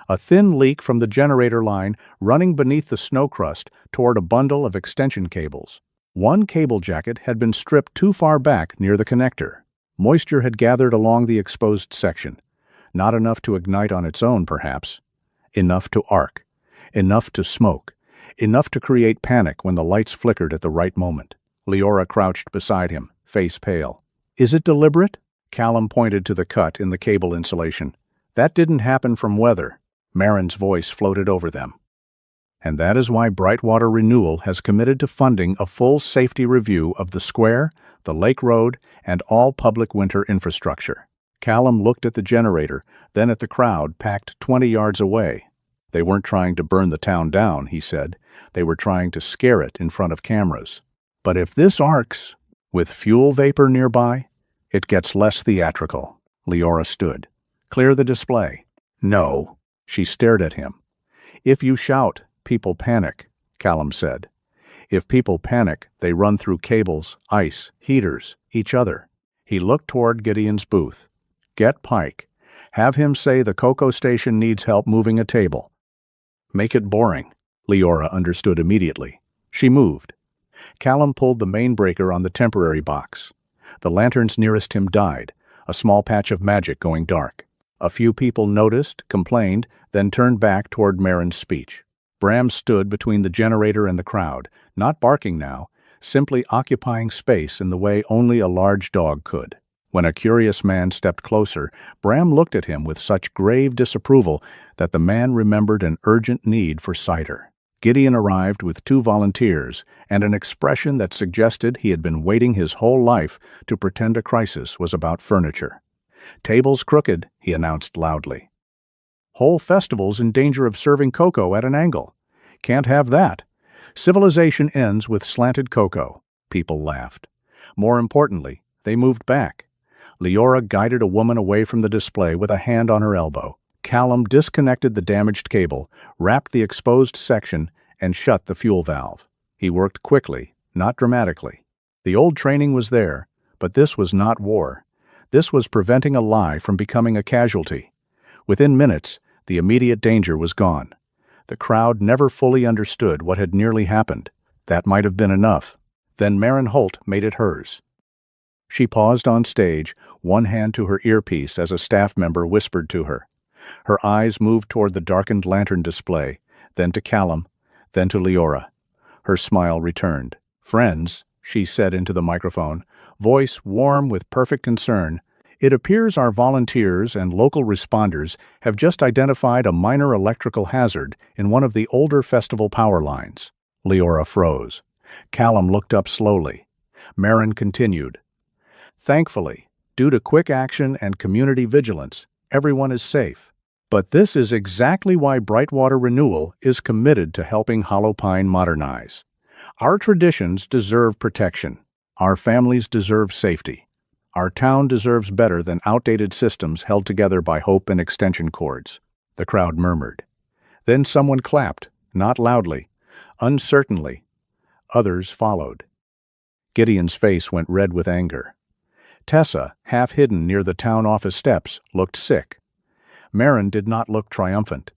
A thin leak from the generator line running beneath the snow crust toward a bundle of extension cables. One cable jacket had been stripped too far back near the connector. Moisture had gathered along the exposed section. Not enough to ignite on its own, perhaps. Enough to arc. Enough to smoke. Enough to create panic when the lights flickered at the right moment. Leora crouched beside him, face pale. Is it deliberate? Callum pointed to the cut in the cable insulation. That didn't happen from weather. Marin's voice floated over them. And that is why Brightwater Renewal has committed to funding a full safety review of the square, the lake road, and all public winter infrastructure. Callum looked at the generator, then at the crowd packed 20 yards away. They weren't trying to burn the town down, he said. They were trying to scare it in front of cameras. But if this arcs, with fuel vapor nearby, it gets less theatrical. Leora stood. Clear the display. No. She stared at him. If you shout, people panic, Callum said. If people panic, they run through cables, ice, heaters, each other. He looked toward Gideon's booth. Get Pike. Have him say the cocoa station needs help moving a table. Make it boring. Leora understood immediately. She moved. Callum pulled the main breaker on the temporary box. The lanterns nearest him died, a small patch of magic going dark. A few people noticed, complained, then turned back toward Marin's speech. Bram stood between the generator and the crowd, not barking now, simply occupying space in the way only a large dog could. When a curious man stepped closer, Bram looked at him with such grave disapproval that the man remembered an urgent need for cider. Gideon arrived with 2 volunteers and an expression that suggested he had been waiting his whole life to pretend a crisis was about furniture. Tables crooked, he announced loudly. Whole festival's in danger of serving cocoa at an angle. Can't have that. Civilization ends with slanted cocoa. People laughed. More importantly, they moved back. Leora guided a woman away from the display with a hand on her elbow. Callum disconnected the damaged cable, wrapped the exposed section, and shut the fuel valve. He worked quickly, not dramatically. The old training was there, but this was not war. This was preventing a lie from becoming a casualty. Within minutes, the immediate danger was gone. The crowd never fully understood what had nearly happened. That might have been enough. Then Maren Holt made it hers. She paused on stage, one hand to her earpiece as a staff member whispered to her. Her eyes moved toward the darkened lantern display, then to Callum, then to Leora. Her smile returned. "Friends," she said into the microphone, voice warm with perfect concern, "it appears our volunteers and local responders have just identified a minor electrical hazard in one of the older festival power lines." Leora froze. Callum looked up slowly. Maren continued. "Thankfully, due to quick action and community vigilance, everyone is safe. But this is exactly why Brightwater Renewal is committed to helping Hollow Pine modernize. Our traditions deserve protection. Our families deserve safety. Our town deserves better than outdated systems held together by hope and extension cords." The crowd murmured. Then someone clapped, not loudly, uncertainly. Others followed. Gideon's face went red with anger. Tessa, half hidden near the town office steps, looked sick. Maren did not look triumphant.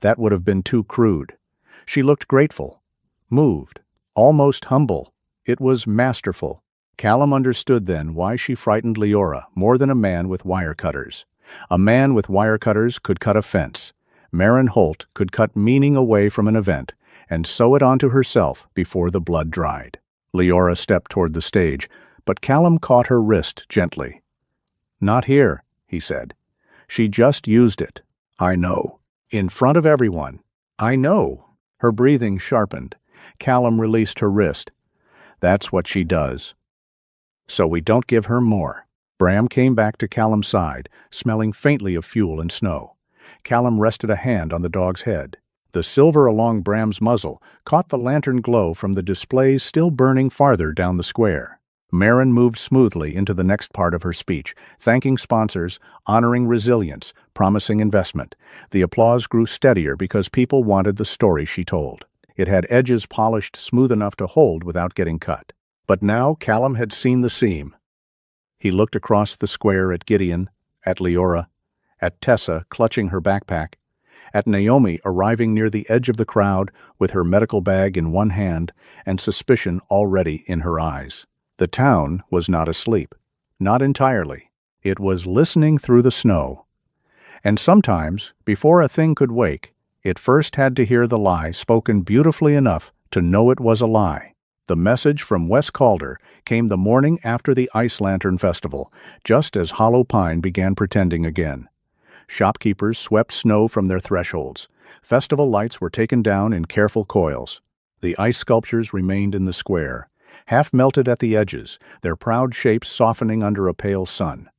That would have been too crude. She looked grateful, moved, almost humble. It was masterful. Callum understood then why she frightened Leora more than a man with wire cutters. A man with wire cutters could cut a fence. Maren Holt could cut meaning away from an event and sew it onto herself before the blood dried. Leora stepped toward the stage, but Callum caught her wrist gently. "Not here," he said. "She just used it. I know. In front of everyone. I know." Her breathing sharpened. Callum released her wrist. "That's what she does. So we don't give her more." Bram came back to Callum's side, smelling faintly of fuel and snow. Callum rested a hand on the dog's head. The silver along Bram's muzzle caught the lantern glow from the displays still burning farther down the square. Maren moved smoothly into the next part of her speech, thanking sponsors, honoring resilience, promising investment. The applause grew steadier because people wanted the story she told. It had edges polished smooth enough to hold without getting cut. But now Callum had seen the seam. He looked across the square at Gideon, at Leora, at Tessa clutching her backpack, at Naomi arriving near the edge of the crowd with her medical bag in one hand and suspicion already in her eyes. The town was not asleep. Not entirely. It was listening through the snow. And sometimes, before a thing could wake, it first had to hear the lie spoken beautifully enough to know it was a lie. The message from Wes Calder came the morning after the Ice Lantern Festival, just as Hollow Pine began pretending again. Shopkeepers swept snow from their thresholds. Festival lights were taken down in careful coils. The ice sculptures remained in the square, half melted at the edges, their proud shapes softening under a pale sun.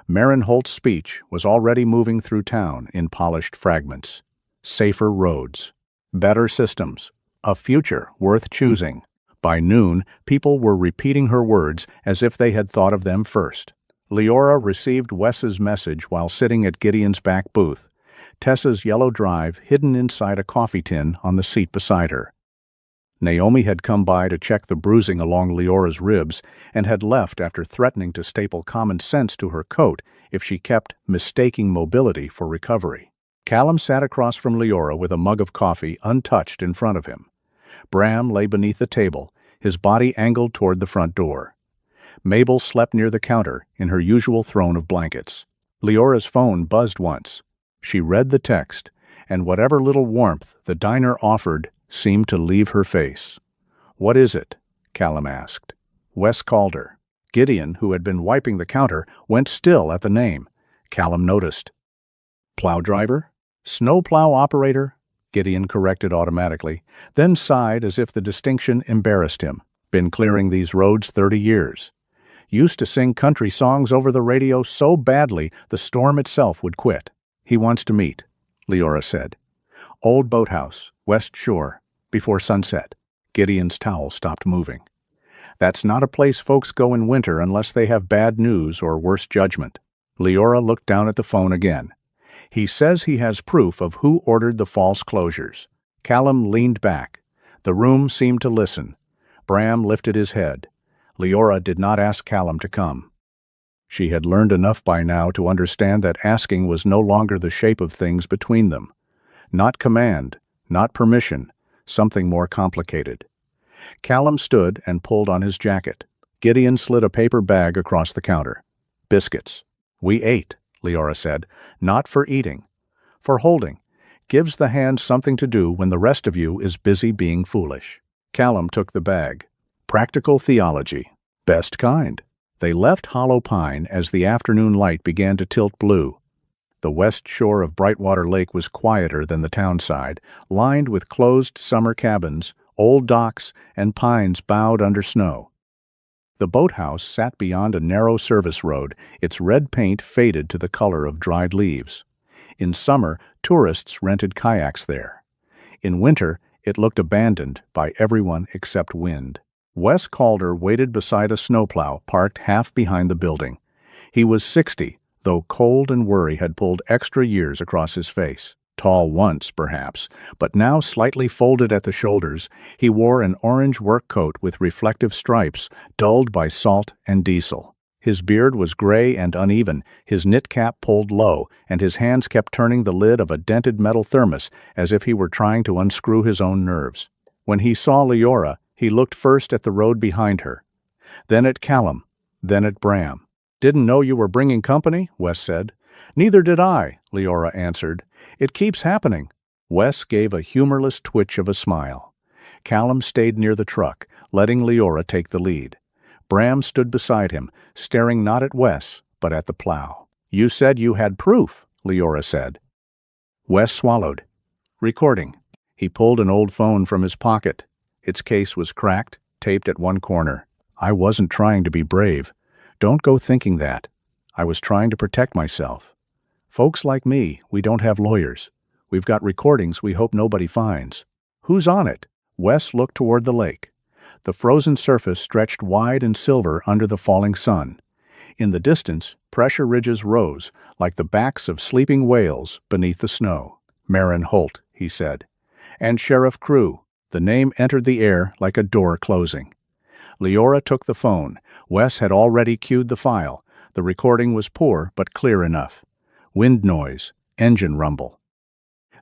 Maren Holt's speech was already moving through town in polished fragments. Safer roads. Better systems. A future worth choosing. By noon, people were repeating her words as if they had thought of them first. Leora received Wes's message while sitting at Gideon's back booth, Tessa's yellow drive hidden inside a coffee tin on the seat beside her. Naomi had come by to check the bruising along Leora's ribs and had left after threatening to staple common sense to her coat if she kept mistaking mobility for recovery. Callum sat across from Leora with a mug of coffee untouched in front of him. Bram lay beneath the table, his body angled toward the front door. Mabel slept near the counter in her usual throne of blankets. Leora's phone buzzed once. She read the text, and whatever little warmth the diner offered seemed to leave her face. "What is it?" Callum asked. "Wes Calder." Gideon, who had been wiping the counter, went still at the name. Callum noticed. "Plow driver? Snow plow operator?" Gideon corrected automatically, then sighed as if the distinction embarrassed him. "Been clearing these roads 30 years. Used to sing country songs over the radio so badly the storm itself would quit." "He wants to meet," Leora said. "Old boathouse, West Shore, before sunset." Gideon's towel stopped moving. That's not a place folks go in winter unless they have bad news or worse judgment. Leora looked down at the phone again. He says he has proof of who ordered the false closures. Callum leaned back. The room seemed to listen. Bram lifted his head. Leora did not ask Callum to come. She had learned enough by now to understand that asking was no longer the shape of things between them. Not command, not permission, something more complicated. Callum stood and pulled on his jacket. Gideon slid a paper bag across the counter. Biscuits. We ate, Leora said. Not for eating. For holding. Gives the hand something to do when the rest of you is busy being foolish. Callum took the bag. Practical theology. Best kind. They left Hollow Pine as the afternoon light began to tilt blue. The west shore of Brightwater Lake was quieter than the townside, lined with closed summer cabins, old docks, and pines bowed under snow. The boathouse sat beyond a narrow service road, its red paint faded to the color of dried leaves. In summer, tourists rented kayaks there. In winter, it looked abandoned by everyone except Wind. Wes Calder waited beside a snowplow parked half behind the building. He was 60, though cold and worry had pulled extra years across his face. Tall once, perhaps, but now slightly folded at the shoulders, he wore an orange work coat with reflective stripes, dulled by salt and diesel. His beard was gray and uneven, his knit cap pulled low, and his hands kept turning the lid of a dented metal thermos as if he were trying to unscrew his own nerves. When he saw Leora, he looked first at the road behind her, then at Callum, then at Bram. "Didn't know you were bringing company," Wes said. "Neither did I," Leora answered. "It keeps happening." Wes gave a humorless twitch of a smile. Callum stayed near the truck, letting Leora take the lead. Bram stood beside him, staring not at Wes, but at the plow. "You said you had proof," Leora said. Wes swallowed. "Recording." He pulled an old phone from his pocket. Its case was cracked, taped at one corner. "I wasn't trying to be brave. Don't go thinking that. I was trying to protect myself. Folks like me, we don't have lawyers. We've got recordings we hope nobody finds." "Who's on it?" Wes looked toward the lake. The frozen surface stretched wide and silver under the falling sun. In the distance, pressure ridges rose, like the backs of sleeping whales beneath the snow. "Marin Holt," he said. "And Sheriff Crew." The name entered the air like a door closing. Leora took the phone. Wes had already cued the file. The recording was poor but clear enough. Wind noise, engine rumble.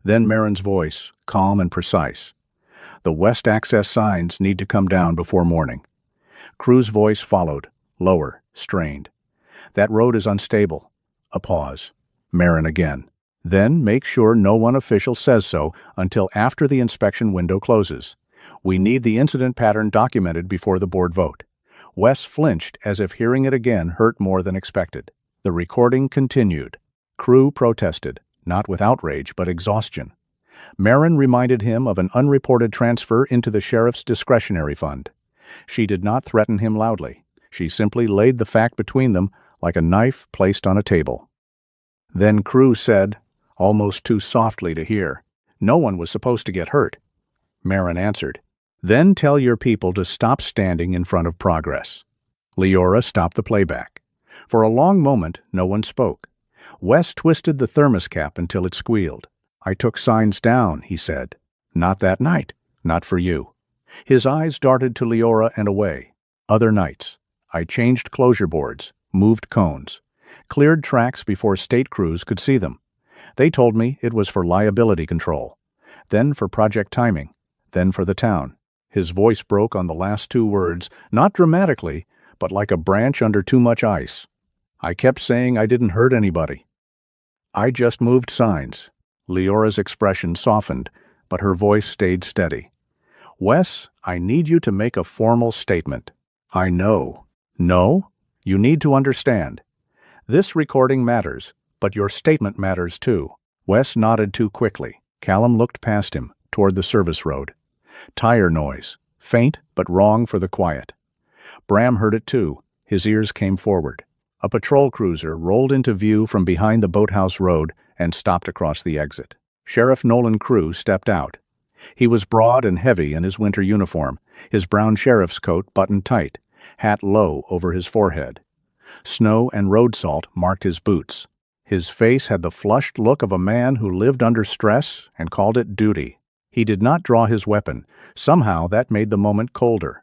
Then Marin's voice, calm and precise. "The west access signs need to come down before morning." Crew's voice followed, lower, strained. "That road is unstable." A pause. Marin again. "Then make sure no one official says so until after the inspection window closes. We need the incident pattern documented before the board vote." Wes flinched as if hearing it again hurt more than expected. The recording continued. Crew protested, not with outrage but exhaustion. Marin reminded him of an unreported transfer into the sheriff's discretionary fund. She did not threaten him loudly. She simply laid the fact between them like a knife placed on a table. Then Crew said, almost too softly to hear, "No one was supposed to get hurt." Marin answered, "Then tell your people to stop standing in front of progress." Leora stopped the playback. For a long moment, no one spoke. Wes twisted the thermos cap until it squealed. "I took signs down," he said. "Not that night. Not for you." His eyes darted to Leora and away. "Other nights. I changed closure boards, moved cones, cleared tracks before state crews could see them. They told me it was for liability control, then for project timing, then for the town." His voice broke on the last two words, not dramatically, but like a branch under too much ice. "I kept saying I didn't hurt anybody. I just moved signs." Leora's expression softened, but her voice stayed steady. "Wes, I need you to make a formal statement." "I know." "No? You need to understand. This recording matters, but your statement matters too." Wes nodded too quickly. Callum looked past him, toward the service road. Tire noise, faint but wrong for the quiet. Bram heard it too. His ears came forward. A patrol cruiser rolled into view from behind the boathouse road and stopped across the exit. Sheriff Nolan Crew stepped out. He was broad and heavy in his winter uniform, his brown sheriff's coat buttoned tight, hat low over his forehead. Snow and road salt marked his boots. His face had the flushed look of a man who lived under stress and called it duty. He did not draw his weapon. Somehow that made the moment colder.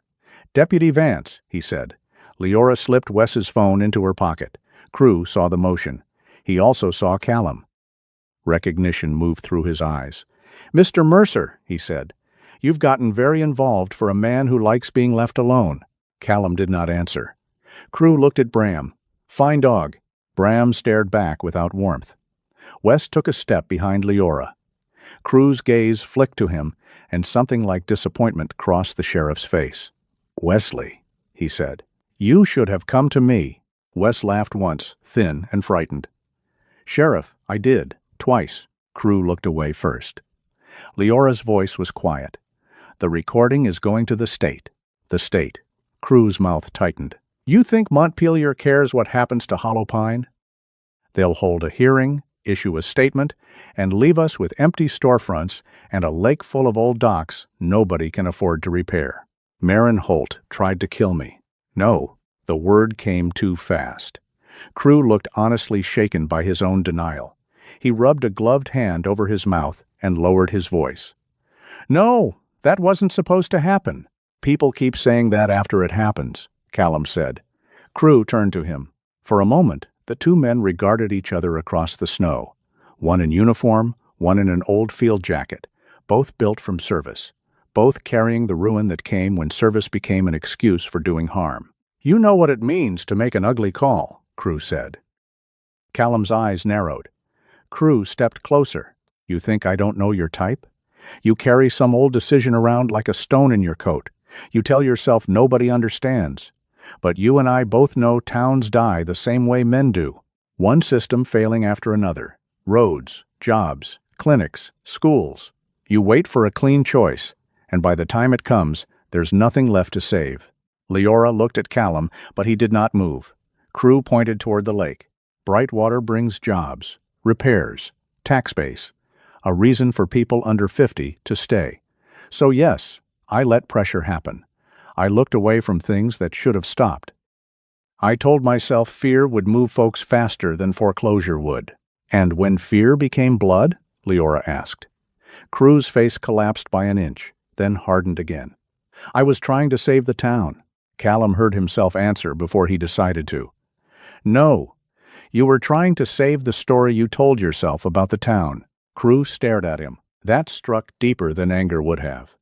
"Deputy Vance," he said. Leora slipped Wes's phone into her pocket. Crew saw the motion. He also saw Callum. Recognition moved through his eyes. "Mr. Mercer," he said, "you've gotten very involved for a man who likes being left alone." Callum did not answer. Crew looked at Bram. "Fine dog." Bram stared back without warmth. Wes took a step behind Leora. Crew's gaze flicked to him, and something like disappointment crossed the sheriff's face. "Wesley," he said, "you should have come to me." Wes laughed once, thin and frightened. "Sheriff, I did, twice." Crew looked away first. Leora's voice was quiet. "The recording is going to the state." The state. Crew's mouth tightened. "You think Montpelier cares what happens to Hollow Pine? They'll hold a hearing, issue a statement, and leave us with empty storefronts and a lake full of old docks nobody can afford to repair. Marin Holt tried to kill me." No, the word came too fast. Crew looked honestly shaken by his own denial. He rubbed a gloved hand over his mouth and lowered his voice. "No, that wasn't supposed to happen." "People keep saying that after it happens," Callum said. Crew turned to him. For a moment, the two men regarded each other across the snow. One in uniform, one in an old field jacket, both built from service, both carrying the ruin that came when service became an excuse for doing harm. "You know what it means to make an ugly call," Crew said. Callum's eyes narrowed. Crew stepped closer. "You think I don't know your type? You carry some old decision around like a stone in your coat. You tell yourself nobody understands. But you and I both know towns die the same way men do. One system failing after another. Roads, jobs, clinics, schools. You wait for a clean choice, and by the time it comes, there's nothing left to save." Leora looked at Callum, but he did not move. Crew pointed toward the lake. "Brightwater brings jobs, repairs, tax base, a reason for people under 50 to stay. So yes, I let pressure happen. I looked away from things that should have stopped. I told myself fear would move folks faster than foreclosure would." "And when fear became blood?" Leora asked. Crew's face collapsed by an inch, then hardened again. "I was trying to save the town." Callum heard himself answer before he decided to. "No, you were trying to save the story you told yourself about the town." Crew stared at him. That struck deeper than anger would have.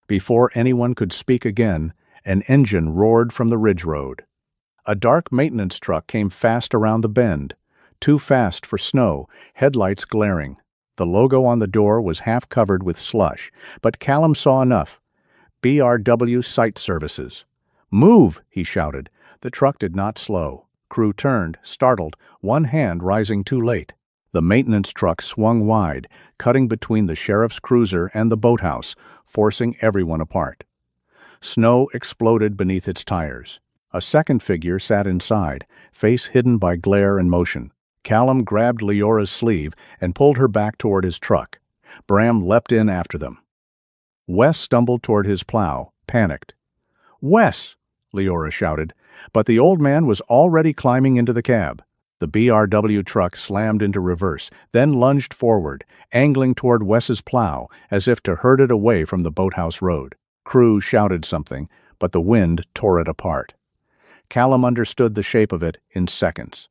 Before anyone could speak again, an engine roared from the ridge road. A dark maintenance truck came fast around the bend, too fast for snow, headlights glaring. The logo on the door was half covered with slush, but Callum saw enough. BRW Site Services. "Move!" he shouted. The truck did not slow. Crew turned, startled, one hand rising too late. The maintenance truck swung wide, cutting between the sheriff's cruiser and the boathouse, forcing everyone apart. Snow exploded beneath its tires. A second figure sat inside, face hidden by glare and motion. Callum grabbed Leora's sleeve and pulled her back toward his truck. Bram leapt in after them. Wes stumbled toward his plow, panicked. "Wes!" Leora shouted, but the old man was already climbing into the cab. The BRW truck slammed into reverse, then lunged forward, angling toward Wes's plow as if to herd it away from the boathouse road. Crew shouted something, but the wind tore it apart. Callum understood the shape of it in seconds.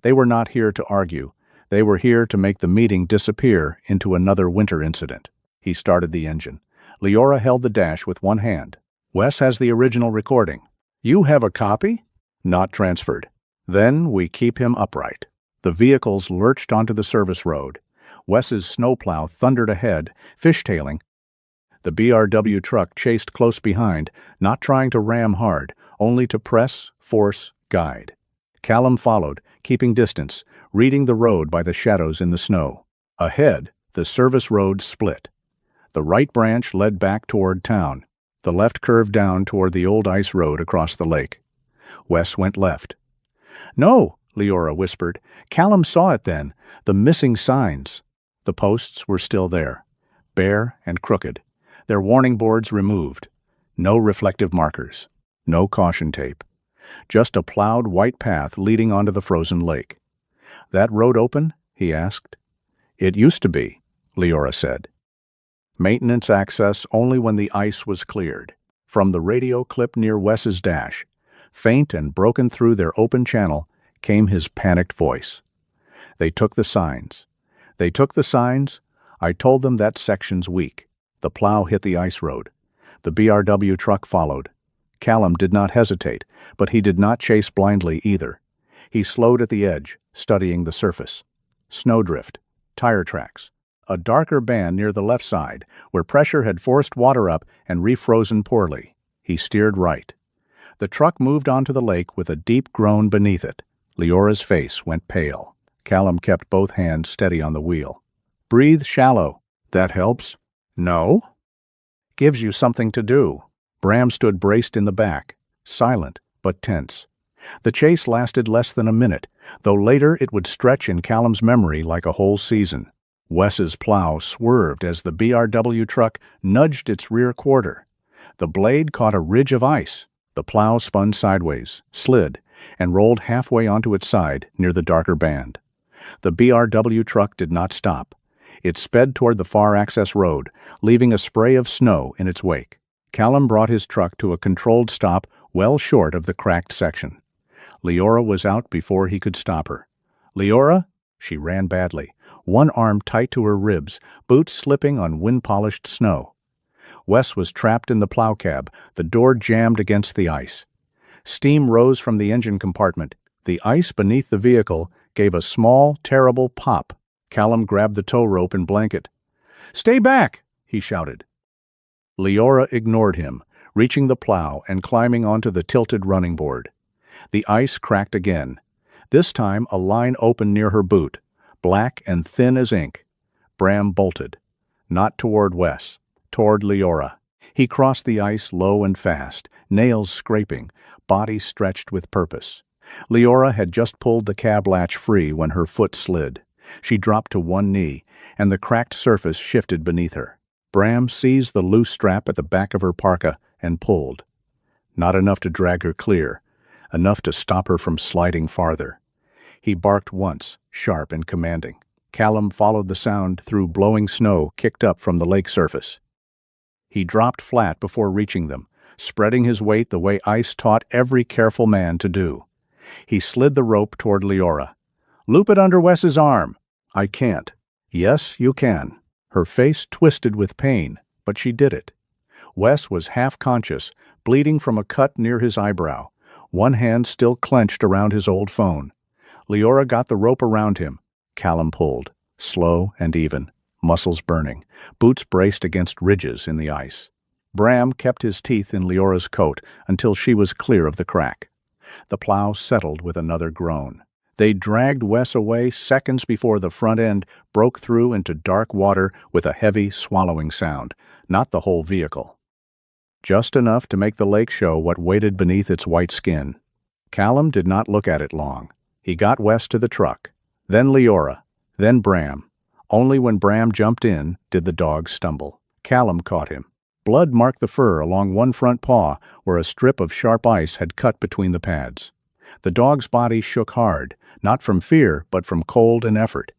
They were not here to argue. They were here to make the meeting disappear into another winter incident. He started the engine. Leora held the dash with one hand. "Wes has the original recording." "You have a copy?" "Not transferred." "Then we keep him upright." The vehicles lurched onto the service road. Wes's snowplow thundered ahead, fishtailing. The BRW truck chased close behind, not trying to ram hard, only to press, force, guide. Callum followed, keeping distance, reading the road by the shadows in the snow. Ahead, the service road split. The right branch led back toward town. The left curved down toward the old ice road across the lake. Wes went left. "No," Leora whispered. Callum saw it then, the missing signs. The posts were still there, bare and crooked. Their warning boards removed. No reflective markers. No caution tape. Just a plowed white path leading onto the frozen lake. "That road open?" he asked. "It used to be," Leora said. Maintenance access only when the ice was cleared. From the radio clip near Wes's dash, faint and broken through their open channel, came his panicked voice. "They took the signs. They took the signs. I told them that section's weak." The plow hit the ice road. The BRW truck followed. Callum did not hesitate, but he did not chase blindly either. He slowed at the edge, studying the surface. Snowdrift, tire tracks, a darker band near the left side, where pressure had forced water up and refrozen poorly. He steered right. The truck moved onto the lake with a deep groan beneath it. Leora's face went pale. Callum kept both hands steady on the wheel. "Breathe shallow. That helps." "No?" "Gives you something to do." Bram stood braced in the back, silent but tense. The chase lasted less than a minute, though later it would stretch in Callum's memory like a whole season. Wes's plow swerved as the BRW truck nudged its rear quarter. The blade caught a ridge of ice. The plow spun sideways, slid, and rolled halfway onto its side near the darker band. The BRW truck did not stop. It sped toward the far access road, leaving a spray of snow in its wake. Callum brought his truck to a controlled stop well short of the cracked section. Leora was out before he could stop her. "Leora?" She ran badly, one arm tight to her ribs, boots slipping on wind-polished snow. Wes was trapped in the plow cab, the door jammed against the ice. Steam rose from the engine compartment. The ice beneath the vehicle gave a small, terrible pop. Callum grabbed the tow rope and blanket. "Stay back!" he shouted. Leora ignored him, reaching the plow and climbing onto the tilted running board. The ice cracked again. This time a line opened near her boot, black and thin as ink. Bram bolted. Not toward Wes, toward Leora. He crossed the ice low and fast, nails scraping, body stretched with purpose. Leora had just pulled the cab latch free when her foot slid. She dropped to one knee, and the cracked surface shifted beneath her. Bram seized the loose strap at the back of her parka and pulled. Not enough to drag her clear, enough to stop her from sliding farther. He barked once, sharp and commanding. Callum followed the sound through blowing snow kicked up from the lake surface. He dropped flat before reaching them, spreading his weight the way ice taught every careful man to do. He slid the rope toward Leora. "Loop it under Wes's arm." "I can't." "Yes, you can." Her face twisted with pain, but she did it. Wes was half-conscious, bleeding from a cut near his eyebrow, one hand still clenched around his old phone. Leora got the rope around him. Callum pulled, slow and even, muscles burning, boots braced against ridges in the ice. Bram kept his teeth in Leora's coat until she was clear of the crack. The plow settled with another groan. They dragged Wes away seconds before the front end broke through into dark water with a heavy, swallowing sound, not the whole vehicle. Just enough to make the lake show what waited beneath its white skin. Callum did not look at it long. He got Wes to the truck, then Leora, then Bram. Only when Bram jumped in did the dog stumble. Callum caught him. Blood marked the fur along one front paw where a strip of sharp ice had cut between the pads. The dog's body shook hard, not from fear but from cold and effort.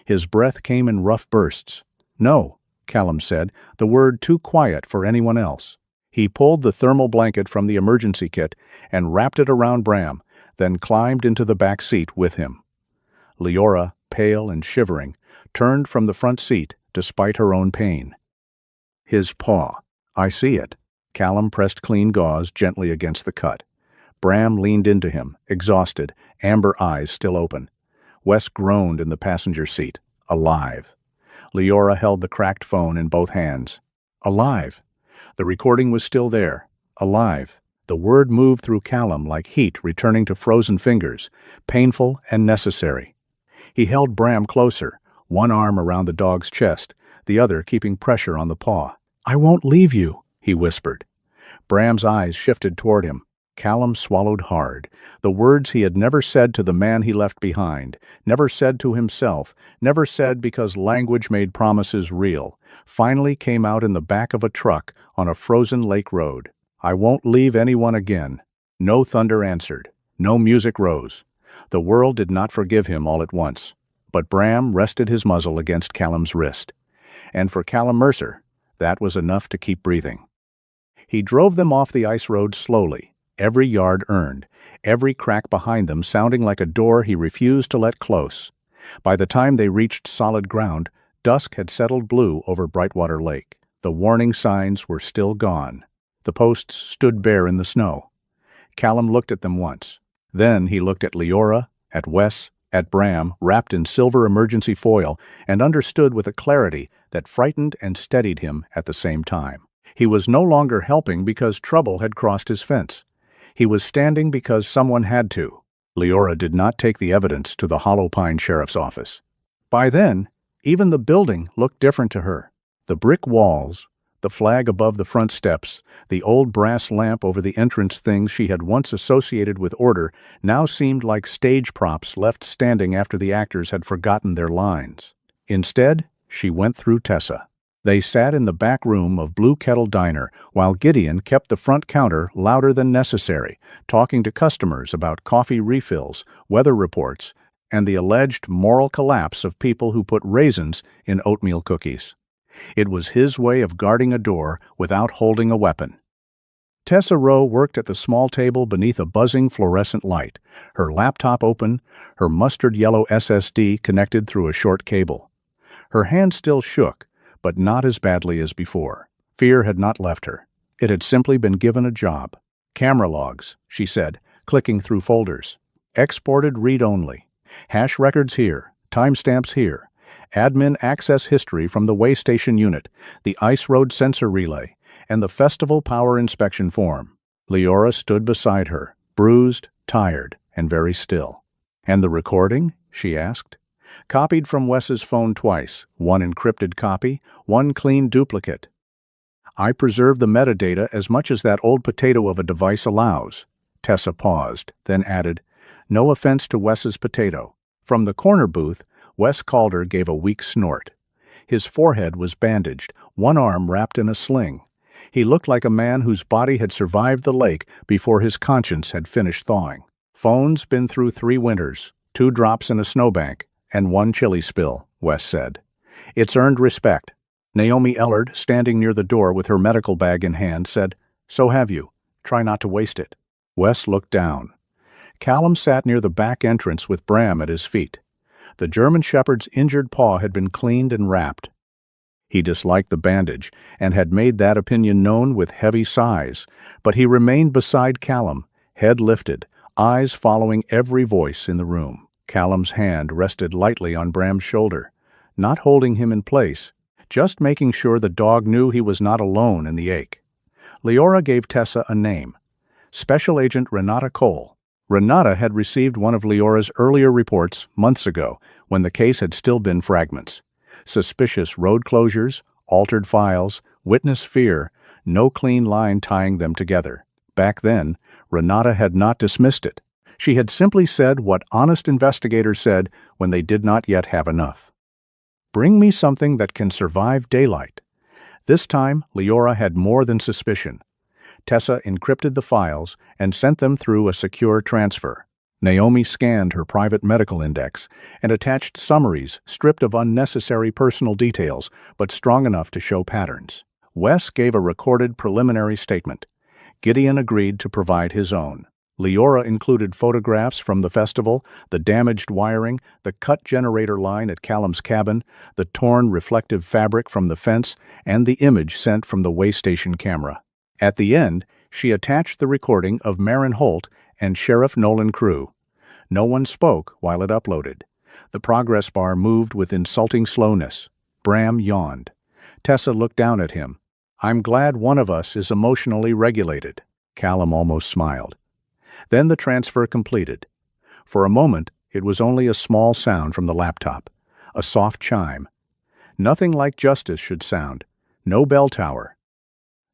His breath came in rough bursts. "No," Callum said, the word too quiet for anyone else. He pulled the thermal blanket from the emergency kit and wrapped it around Bram, then climbed into the back seat with him. Leora, pale and shivering, turned from the front seat despite her own pain. His paw. "I see it." Callum pressed clean gauze gently against the cut. Bram leaned into him, exhausted, amber eyes still open. Wes groaned in the passenger seat. Alive. Leora held the cracked phone in both hands. Alive. The recording was still there. Alive. The word moved through Callum like heat returning to frozen fingers, painful and necessary. He held Bram closer, one arm around the dog's chest, the other keeping pressure on the paw. "I won't leave you," he whispered. Bram's eyes shifted toward him. Callum swallowed hard. The words he had never said to the man he left behind, never said to himself, never said because language made promises real, finally came out in the back of a truck on a frozen lake road. "I won't leave anyone again." No thunder answered. No music rose. The world did not forgive him all at once. But Bram rested his muzzle against Callum's wrist. And for Callum Mercer, that was enough to keep breathing. He drove them off the ice road slowly, every yard earned, every crack behind them sounding like a door he refused to let close. By the time they reached solid ground, dusk had settled blue over Brightwater Lake. The warning signs were still gone. The posts stood bare in the snow. Callum looked at them once. Then he looked at Leora, at Wes, at Bram, wrapped in silver emergency foil, and understood with a clarity that frightened and steadied him at the same time. He was no longer helping because trouble had crossed his fence. He was standing because someone had to. Leora did not take the evidence to the Hollow Pine Sheriff's Office. By then, even the building looked different to her. The brick walls, the flag above the front steps, the old brass lamp over the entrance things she had once associated with order now seemed like stage props left standing after the actors had forgotten their lines. Instead, she went through Tessa. They sat in the back room of Blue Kettle Diner while Gideon kept the front counter louder than necessary, talking to customers about coffee refills, weather reports, and the alleged moral collapse of people who put raisins in oatmeal cookies. It was his way of guarding a door without holding a weapon. Tessa Rowe worked at the small table beneath a buzzing fluorescent light, her laptop open, her mustard-yellow SSD connected through a short cable. Her hand still shook, but not as badly as before. Fear had not left her. It had simply been given a job. "Camera logs," she said, clicking through folders. "Exported read-only. Hash records here. Timestamps here. Admin access history from the way station unit, the ice road sensor relay, and the festival power inspection form." Leora stood beside her, bruised, tired, and very still. "And the recording?" she asked. "Copied from Wes's phone twice, one encrypted copy, one clean duplicate. I preserve the metadata as much as that old potato of a device allows." Tessa paused, then added, "No offense to Wes's potato." From the corner booth, Wes Calder gave a weak snort. His forehead was bandaged, one arm wrapped in a sling. He looked like a man whose body had survived the lake before his conscience had finished thawing. "Phone's been through 3 winters, 2 drops in a snowbank, and 1 chili spill," Wes said. "It's earned respect." Naomi Ellard, standing near the door with her medical bag in hand, said, "So have you. Try not to waste it." Wes looked down. Callum sat near the back entrance with Bram at his feet. The German shepherd's injured paw had been cleaned and wrapped. He disliked the bandage and had made that opinion known with heavy sighs, but he remained beside Callum, head lifted, eyes following every voice in the room. Callum's hand rested lightly on Bram's shoulder, not holding him in place, just making sure the dog knew he was not alone in the ache. Leora gave Tessa a name: Special Agent Renata Cole. Renata had received one of Leora's earlier reports months ago, when the case had still been fragments. Suspicious road closures, altered files, witness fear, no clean line tying them together. Back then, Renata had not dismissed it. She had simply said what honest investigators said when they did not yet have enough. "Bring me something that can survive daylight." This time, Leora had more than suspicion. Tessa encrypted the files and sent them through a secure transfer. Naomi scanned her private medical index and attached summaries stripped of unnecessary personal details but strong enough to show patterns. Wes gave a recorded preliminary statement. Gideon agreed to provide his own. Leora included photographs from the festival, the damaged wiring, the cut generator line at Callum's cabin, the torn reflective fabric from the fence, and the image sent from the way station camera. At the end, she attached the recording of Marin Holt and Sheriff Nolan Crew. No one spoke while it uploaded. The progress bar moved with insulting slowness. Bram yawned. Tessa looked down at him. "I'm glad one of us is emotionally regulated." Callum almost smiled. Then the transfer completed. For a moment, it was only a small sound from the laptop, a soft chime. Nothing like justice should sound. No bell tower.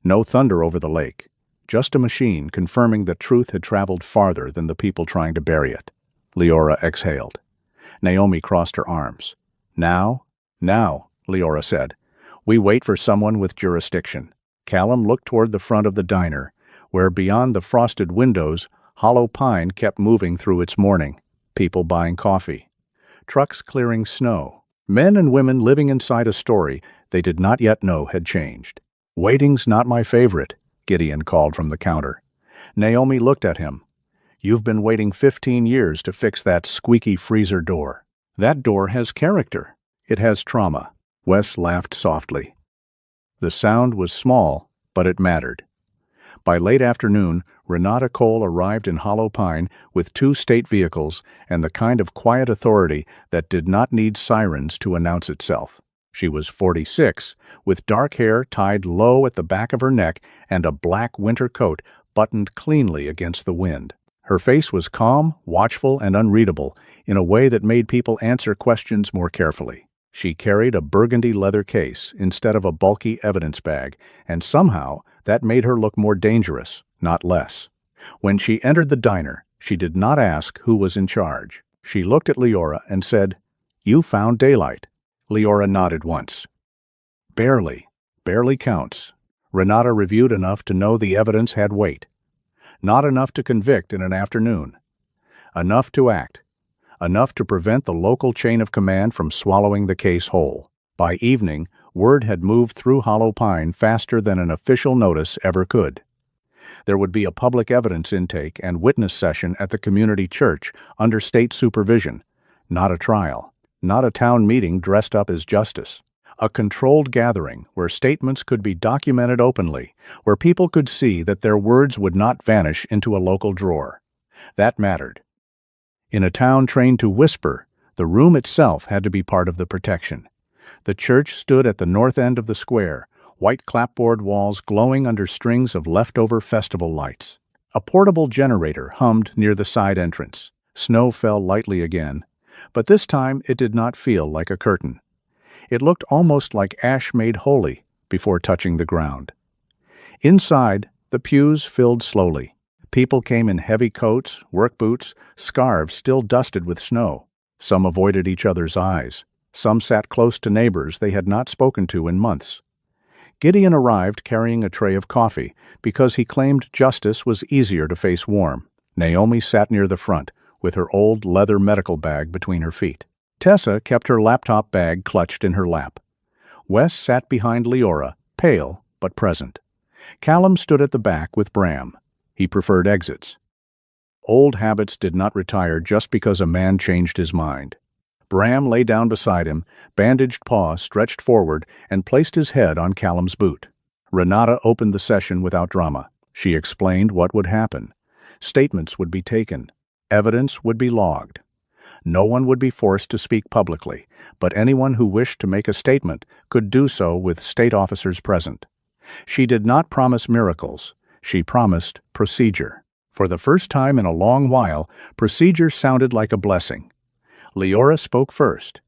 No thunder over the lake. Just a machine confirming that truth had traveled farther than the people trying to bury it. Leora exhaled. Naomi crossed her arms. Now, Leora said. We wait for someone with jurisdiction. Callum looked toward the front of the diner, where beyond the frosted windows, Hollow Pine kept moving through its morning. People buying coffee. Trucks clearing snow. Men and women living inside a story they did not yet know had changed. Waiting's not my favorite, Gideon called from the counter. Naomi looked at him. You've been waiting 15 years to fix that squeaky freezer door. That door has character. It has trauma. Wes laughed softly. The sound was small, but it mattered. By late afternoon, Renata Cole arrived in Hollow Pine with 2 state vehicles and the kind of quiet authority that did not need sirens to announce itself. She was 46, with dark hair tied low at the back of her neck and a black winter coat buttoned cleanly against the wind. Her face was calm, watchful, and unreadable in a way that made people answer questions more carefully. She carried a burgundy leather case instead of a bulky evidence bag, and somehow that made her look more dangerous, not less. When she entered the diner, she did not ask who was in charge. She looked at Leora and said, "You found daylight." Leora nodded once. Barely counts. Renata reviewed enough to know the evidence had weight. Not enough to convict in an afternoon. Enough to act. Enough to prevent the local chain of command from swallowing the case whole. By evening, word had moved through Hollow Pine faster than an official notice ever could. There would be a public evidence intake and witness session at the community church under state supervision. Not a trial. Not a town meeting dressed up as justice. A controlled gathering where statements could be documented openly, where people could see that their words would not vanish into a local drawer. That mattered. In a town trained to whisper, the room itself had to be part of the protection. The church stood at the north end of the square, white clapboard walls glowing under strings of leftover festival lights. A portable generator hummed near the side entrance. Snow fell lightly again, but this time it did not feel like a curtain. It looked almost like ash made holy before touching the ground. Inside, the pews filled slowly. People came in heavy coats, work boots, scarves still dusted with snow. Some avoided each other's eyes. Some sat close to neighbors they had not spoken to in months. Gideon arrived carrying a tray of coffee because he claimed justice was easier to face warm. Naomi sat near the front, with her old leather medical bag between her feet. Tessa kept her laptop bag clutched in her lap. Wes sat behind Leora, pale but present. Callum stood at the back with Bram. He preferred exits. Old habits did not retire just because a man changed his mind. Bram lay down beside him, bandaged paw stretched forward, and placed his head on Callum's boot. Renata opened the session without drama. She explained what would happen. Statements would be taken. Evidence would be logged. No one would be forced to speak publicly, but anyone who wished to make a statement could do so with state officers present. She did not promise miracles. She promised procedure. For the first time in a long while, procedure sounded like a blessing. Leora spoke first.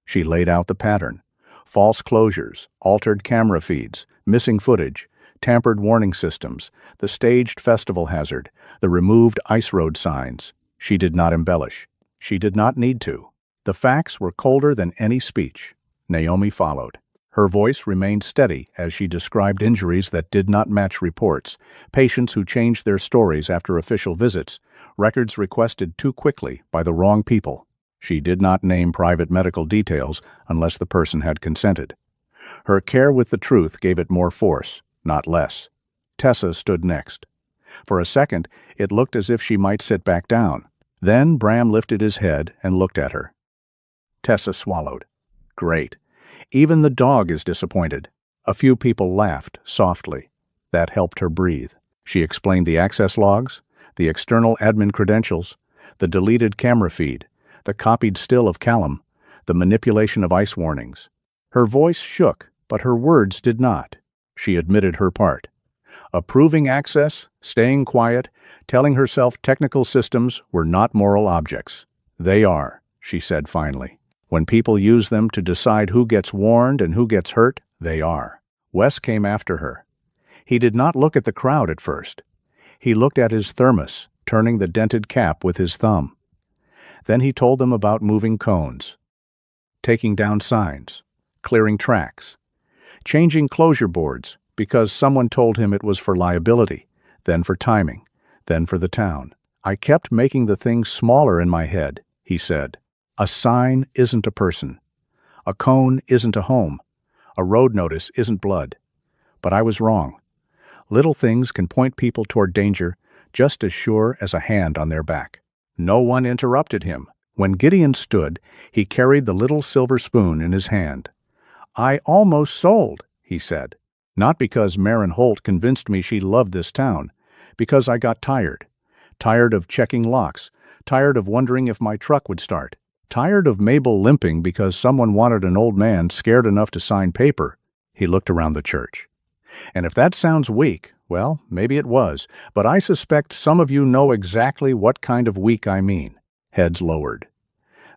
She laid out the pattern. False closures, altered camera feeds, missing footage, tampered warning systems, the staged festival hazard, the removed ice road signs. She did not embellish. She did not need to. The facts were colder than any speech. Naomi followed. Her voice remained steady as she described injuries that did not match reports, patients who changed their stories after official visits, records requested too quickly by the wrong people. She did not name private medical details unless the person had consented. Her care with the truth gave it more force, not less. Tessa stood next. For a second, it looked as if she might sit back down. Then Bram lifted his head and looked at her. Tessa swallowed. Great. Even the dog is disappointed. A few people laughed softly. That helped her breathe. She explained the access logs, the external admin credentials, the deleted camera feed, the copied still of Callum, the manipulation of ice warnings. Her voice shook, but her words did not. She admitted her part. Approving access, staying quiet, telling herself technical systems were not moral objects. They are, she said finally. When people use them to decide who gets warned and who gets hurt, they are. Wes came after her. He did not look at the crowd at first. He looked at his thermos, turning the dented cap with his thumb. Then he told them about moving cones, taking down signs, clearing tracks, changing closure boards because someone told him it was for liability, then for timing, then for the town. I kept making the things smaller in my head, he said. A sign isn't a person. A cone isn't a home. A road notice isn't blood. But I was wrong. Little things can point people toward danger just as sure as a hand on their back. No one interrupted him. When Gideon stood, he carried the little silver spoon in his hand. I almost sold, he said. Not because Marin Holt convinced me she loved this town, because I got tired. Tired of checking locks, tired of wondering if my truck would start, tired of Mabel limping because someone wanted an old man scared enough to sign paper. He looked around the church. And if that sounds weak, well, maybe it was, but I suspect some of you know exactly what kind of weak I mean. Heads lowered.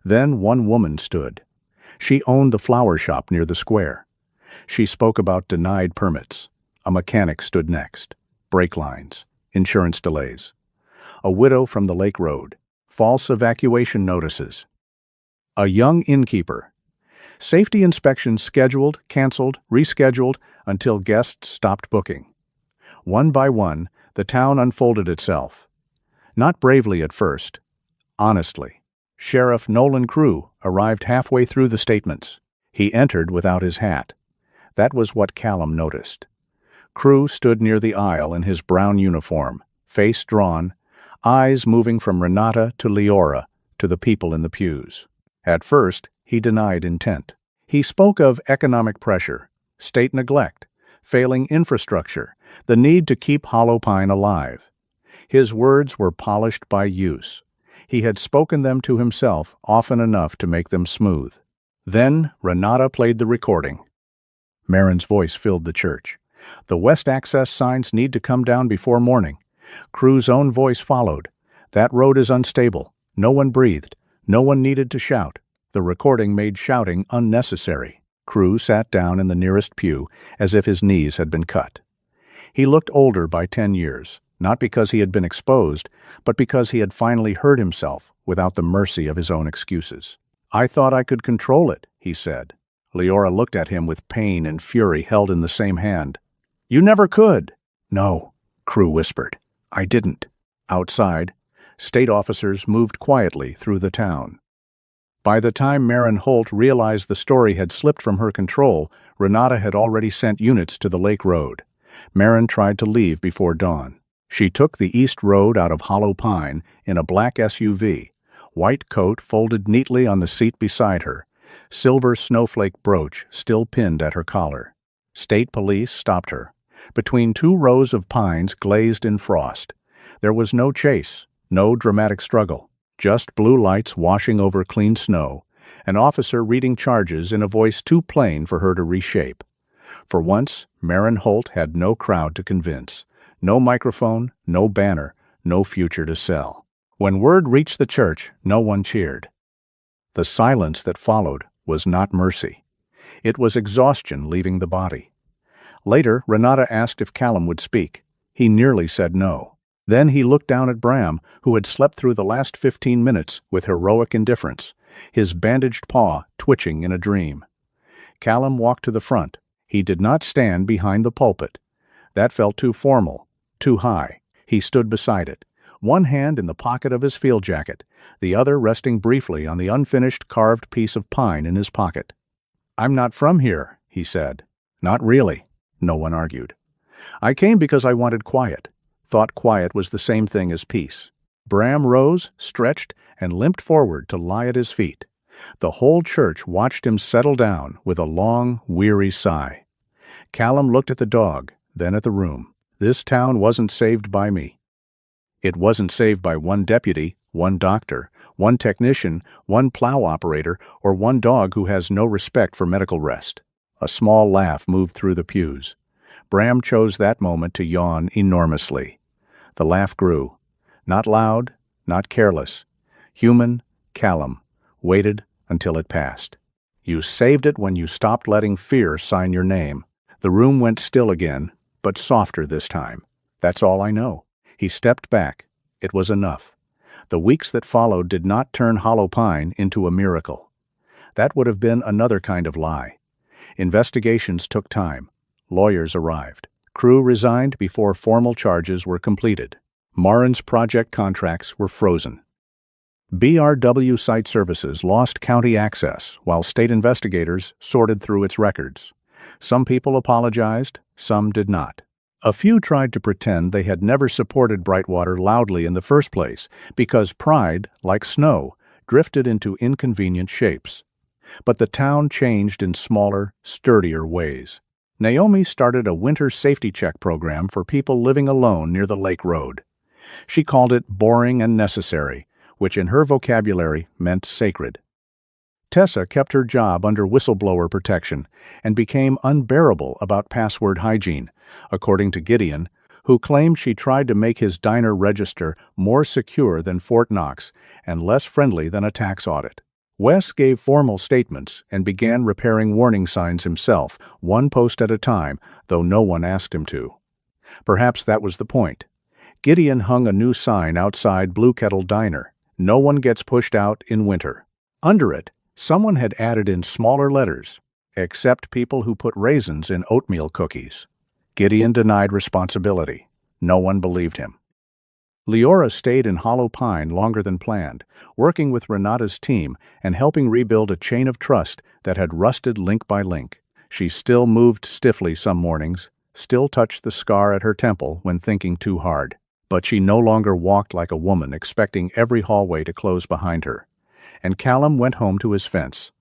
Then one woman stood. She owned the flower shop near the square. She spoke about denied permits. A mechanic stood next. Brake lines. Insurance delays. A widow from the Lake Road. False evacuation notices. A young innkeeper. Safety inspections scheduled, canceled, rescheduled until guests stopped booking. One by one, the town unfolded itself. Not bravely at first. Honestly. Sheriff Nolan Crew arrived halfway through the statements. He entered without his hat. That was what Callum noticed. Crew stood near the aisle in his brown uniform, face drawn, eyes moving from Renata to Leora to the people in the pews. At first, he denied intent. He spoke of economic pressure, state neglect, failing infrastructure, the need to keep Hollow Pine alive. His words were polished by use. He had spoken them to himself often enough to make them smooth. Then Renata played the recording. Marin's voice filled the church. The west access signs need to come down before morning. Crew's own voice followed. That road is unstable. No one breathed. No one needed to shout. The recording made shouting unnecessary. Crew sat down in the nearest pew as if his knees had been cut. He looked older by 10 years, not because he had been exposed, but because he had finally heard himself without the mercy of his own excuses. I thought I could control it, he said. Leora looked at him with pain and fury held in the same hand. You never could. No, Crew whispered. I didn't. Outside, state officers moved quietly through the town. By the time Marin Holt realized the story had slipped from her control, Renata had already sent units to the Lake Road. Marin tried to leave before dawn. She took the east road out of Hollow Pine in a black SUV, white coat folded neatly on the seat beside her, silver snowflake brooch still pinned at her collar. State police stopped her. Between two rows of pines glazed in frost. There was no chase, no dramatic struggle. Just blue lights washing over clean snow, an officer reading charges in a voice too plain for her to reshape. For once, Marin Holt had no crowd to convince, no microphone, no banner, no future to sell. When word reached the church, no one cheered. The silence that followed was not mercy. It was exhaustion leaving the body. Later, Renata asked if Callum would speak. He nearly said no. Then he looked down at Bram, who had slept through the last 15 minutes with heroic indifference, his bandaged paw twitching in a dream. Callum walked to the front. He did not stand behind the pulpit. That felt too formal, too high. He stood beside it, one hand in the pocket of his field jacket, the other resting briefly on the unfinished carved piece of pine in his pocket. I'm not from here, he said. Not really, no one argued. I came because I wanted quiet. Thought quiet was the same thing as peace. Bram rose, stretched, and limped forward to lie at his feet. The whole church watched him settle down with a long, weary sigh. Callum looked at the dog, then at the room. This town wasn't saved by me. It wasn't saved by one deputy, one doctor, one technician, one plow operator, or one dog who has no respect for medical rest. A small laugh moved through the pews. Bram chose that moment to yawn enormously. The laugh grew. Not loud, not careless. Human, Callum, waited until it passed. You saved it when you stopped letting fear sign your name. The room went still again, but softer this time. That's all I know. He stepped back. It was enough. The weeks that followed did not turn Hollow Pine into a miracle. That would have been another kind of lie. Investigations took time. Lawyers arrived. Crew resigned before formal charges were completed. Marin's project contracts were frozen. BRW Site Services lost county access while state investigators sorted through its records. Some people apologized, some did not. A few tried to pretend they had never supported Brightwater loudly in the first place because pride, like snow, drifted into inconvenient shapes. But the town changed in smaller, sturdier ways. Naomi started a winter safety check program for people living alone near the lake road. She called it boring and necessary, which in her vocabulary meant sacred. Tessa kept her job under whistleblower protection and became unbearable about password hygiene, according to Gideon, who claimed she tried to make his diner register more secure than Fort Knox and less friendly than a tax audit. Wes gave formal statements and began repairing warning signs himself, one post at a time, though no one asked him to. Perhaps that was the point. Gideon hung a new sign outside Blue Kettle Diner. No one gets pushed out in winter. Under it, someone had added in smaller letters, except people who put raisins in oatmeal cookies. Gideon denied responsibility. No one believed him. Leora stayed in Hollow Pine longer than planned, working with Renata's team and helping rebuild a chain of trust that had rusted link by link. She still moved stiffly some mornings, still touched the scar at her temple when thinking too hard. But she no longer walked like a woman expecting every hallway to close behind her. And Callum went home to his fence.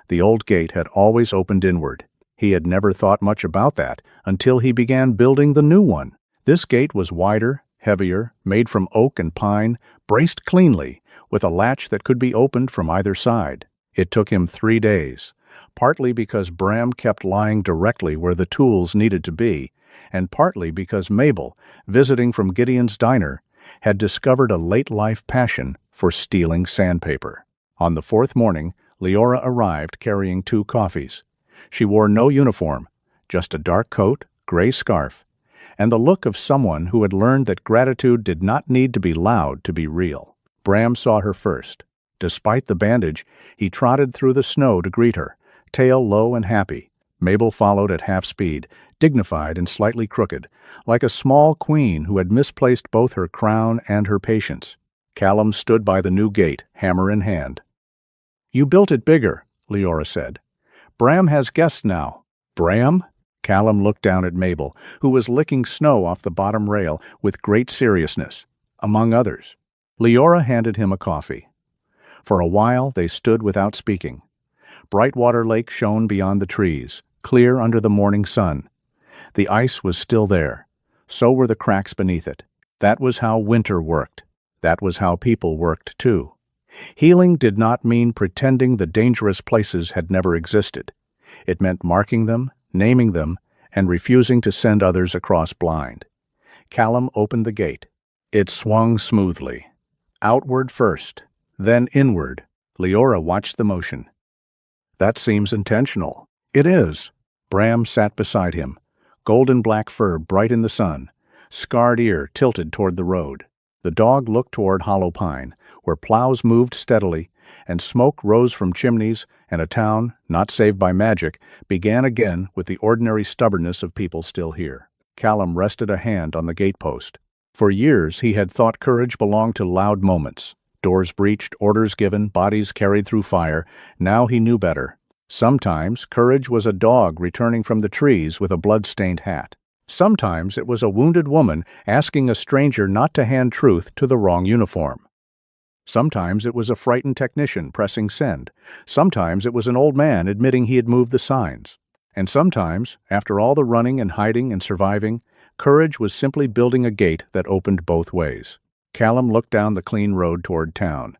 The old gate had always opened inward. He had never thought much about that until he began building the new one. This gate was wider, heavier, made from oak and pine, braced cleanly, with a latch that could be opened from either side. It took him 3 days, partly because Bram kept lying directly where the tools needed to be, and partly because Mabel, visiting from Gideon's diner, had discovered a late-life passion for stealing sandpaper. On the 4th morning, Leora arrived carrying 2 coffees. She wore no uniform, just a dark coat, gray scarf, and the look of someone who had learned that gratitude did not need to be loud to be real. Bram saw her first. Despite the bandage, he trotted through the snow to greet her, tail low and happy. Mabel followed at half speed, dignified and slightly crooked, like a small queen who had misplaced both her crown and her patience. Callum stood by the new gate, hammer in hand. "You built it bigger," Leora said. "Bram has guests now." "Bram?" Callum looked down at Mabel, who was licking snow off the bottom rail with great seriousness, among others. Leora handed him a coffee. For a while they stood without speaking. Brightwater Lake shone beyond the trees, clear under the morning sun. The ice was still there. So were the cracks beneath it. That was how winter worked. That was how people worked, too. Healing did not mean pretending the dangerous places had never existed. It meant marking them, naming them, and refusing to send others across blind. Callum opened the gate. It swung smoothly. Outward first, then inward. Leora watched the motion. "That seems intentional." "It is." Bram sat beside him, golden-black fur bright in the sun, scarred ear tilted toward the road. The dog looked toward Hollow Pine, where plows moved steadily, and smoke rose from chimneys, and a town, not saved by magic, began again with the ordinary stubbornness of people still here. Callum rested a hand on the gatepost. For years he had thought courage belonged to loud moments. Doors breached, orders given, bodies carried through fire. Now he knew better. Sometimes courage was a dog returning from the trees with a blood-stained hat. Sometimes it was a wounded woman asking a stranger not to hand truth to the wrong uniform. Sometimes it was a frightened technician pressing send. Sometimes it was an old man admitting he had moved the signs. And sometimes, after all the running and hiding and surviving, courage was simply building a gate that opened both ways. Callum looked down the clean road toward town.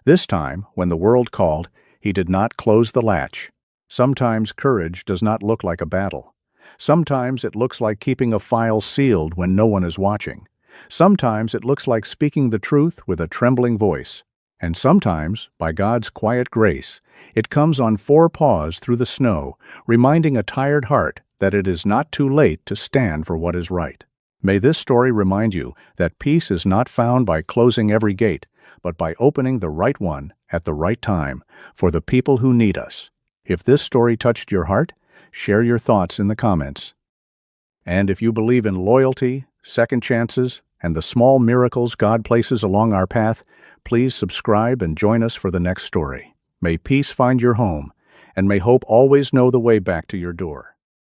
This time, when the world called, he did not close the latch. Sometimes courage does not look like a battle. Sometimes it looks like keeping a file sealed when no one is watching. Sometimes it looks like speaking the truth with a trembling voice. And sometimes, by God's quiet grace, it comes on 4 paws through the snow, reminding a tired heart that it is not too late to stand for what is right. May this story remind you that peace is not found by closing every gate, but by opening the right one at the right time for the people who need us. If this story touched your heart, share your thoughts in the comments. And if you believe in loyalty, second chances, and the small miracles God places along our path, please subscribe and join us for the next story. May peace find your home, and may hope always know the way back to your door.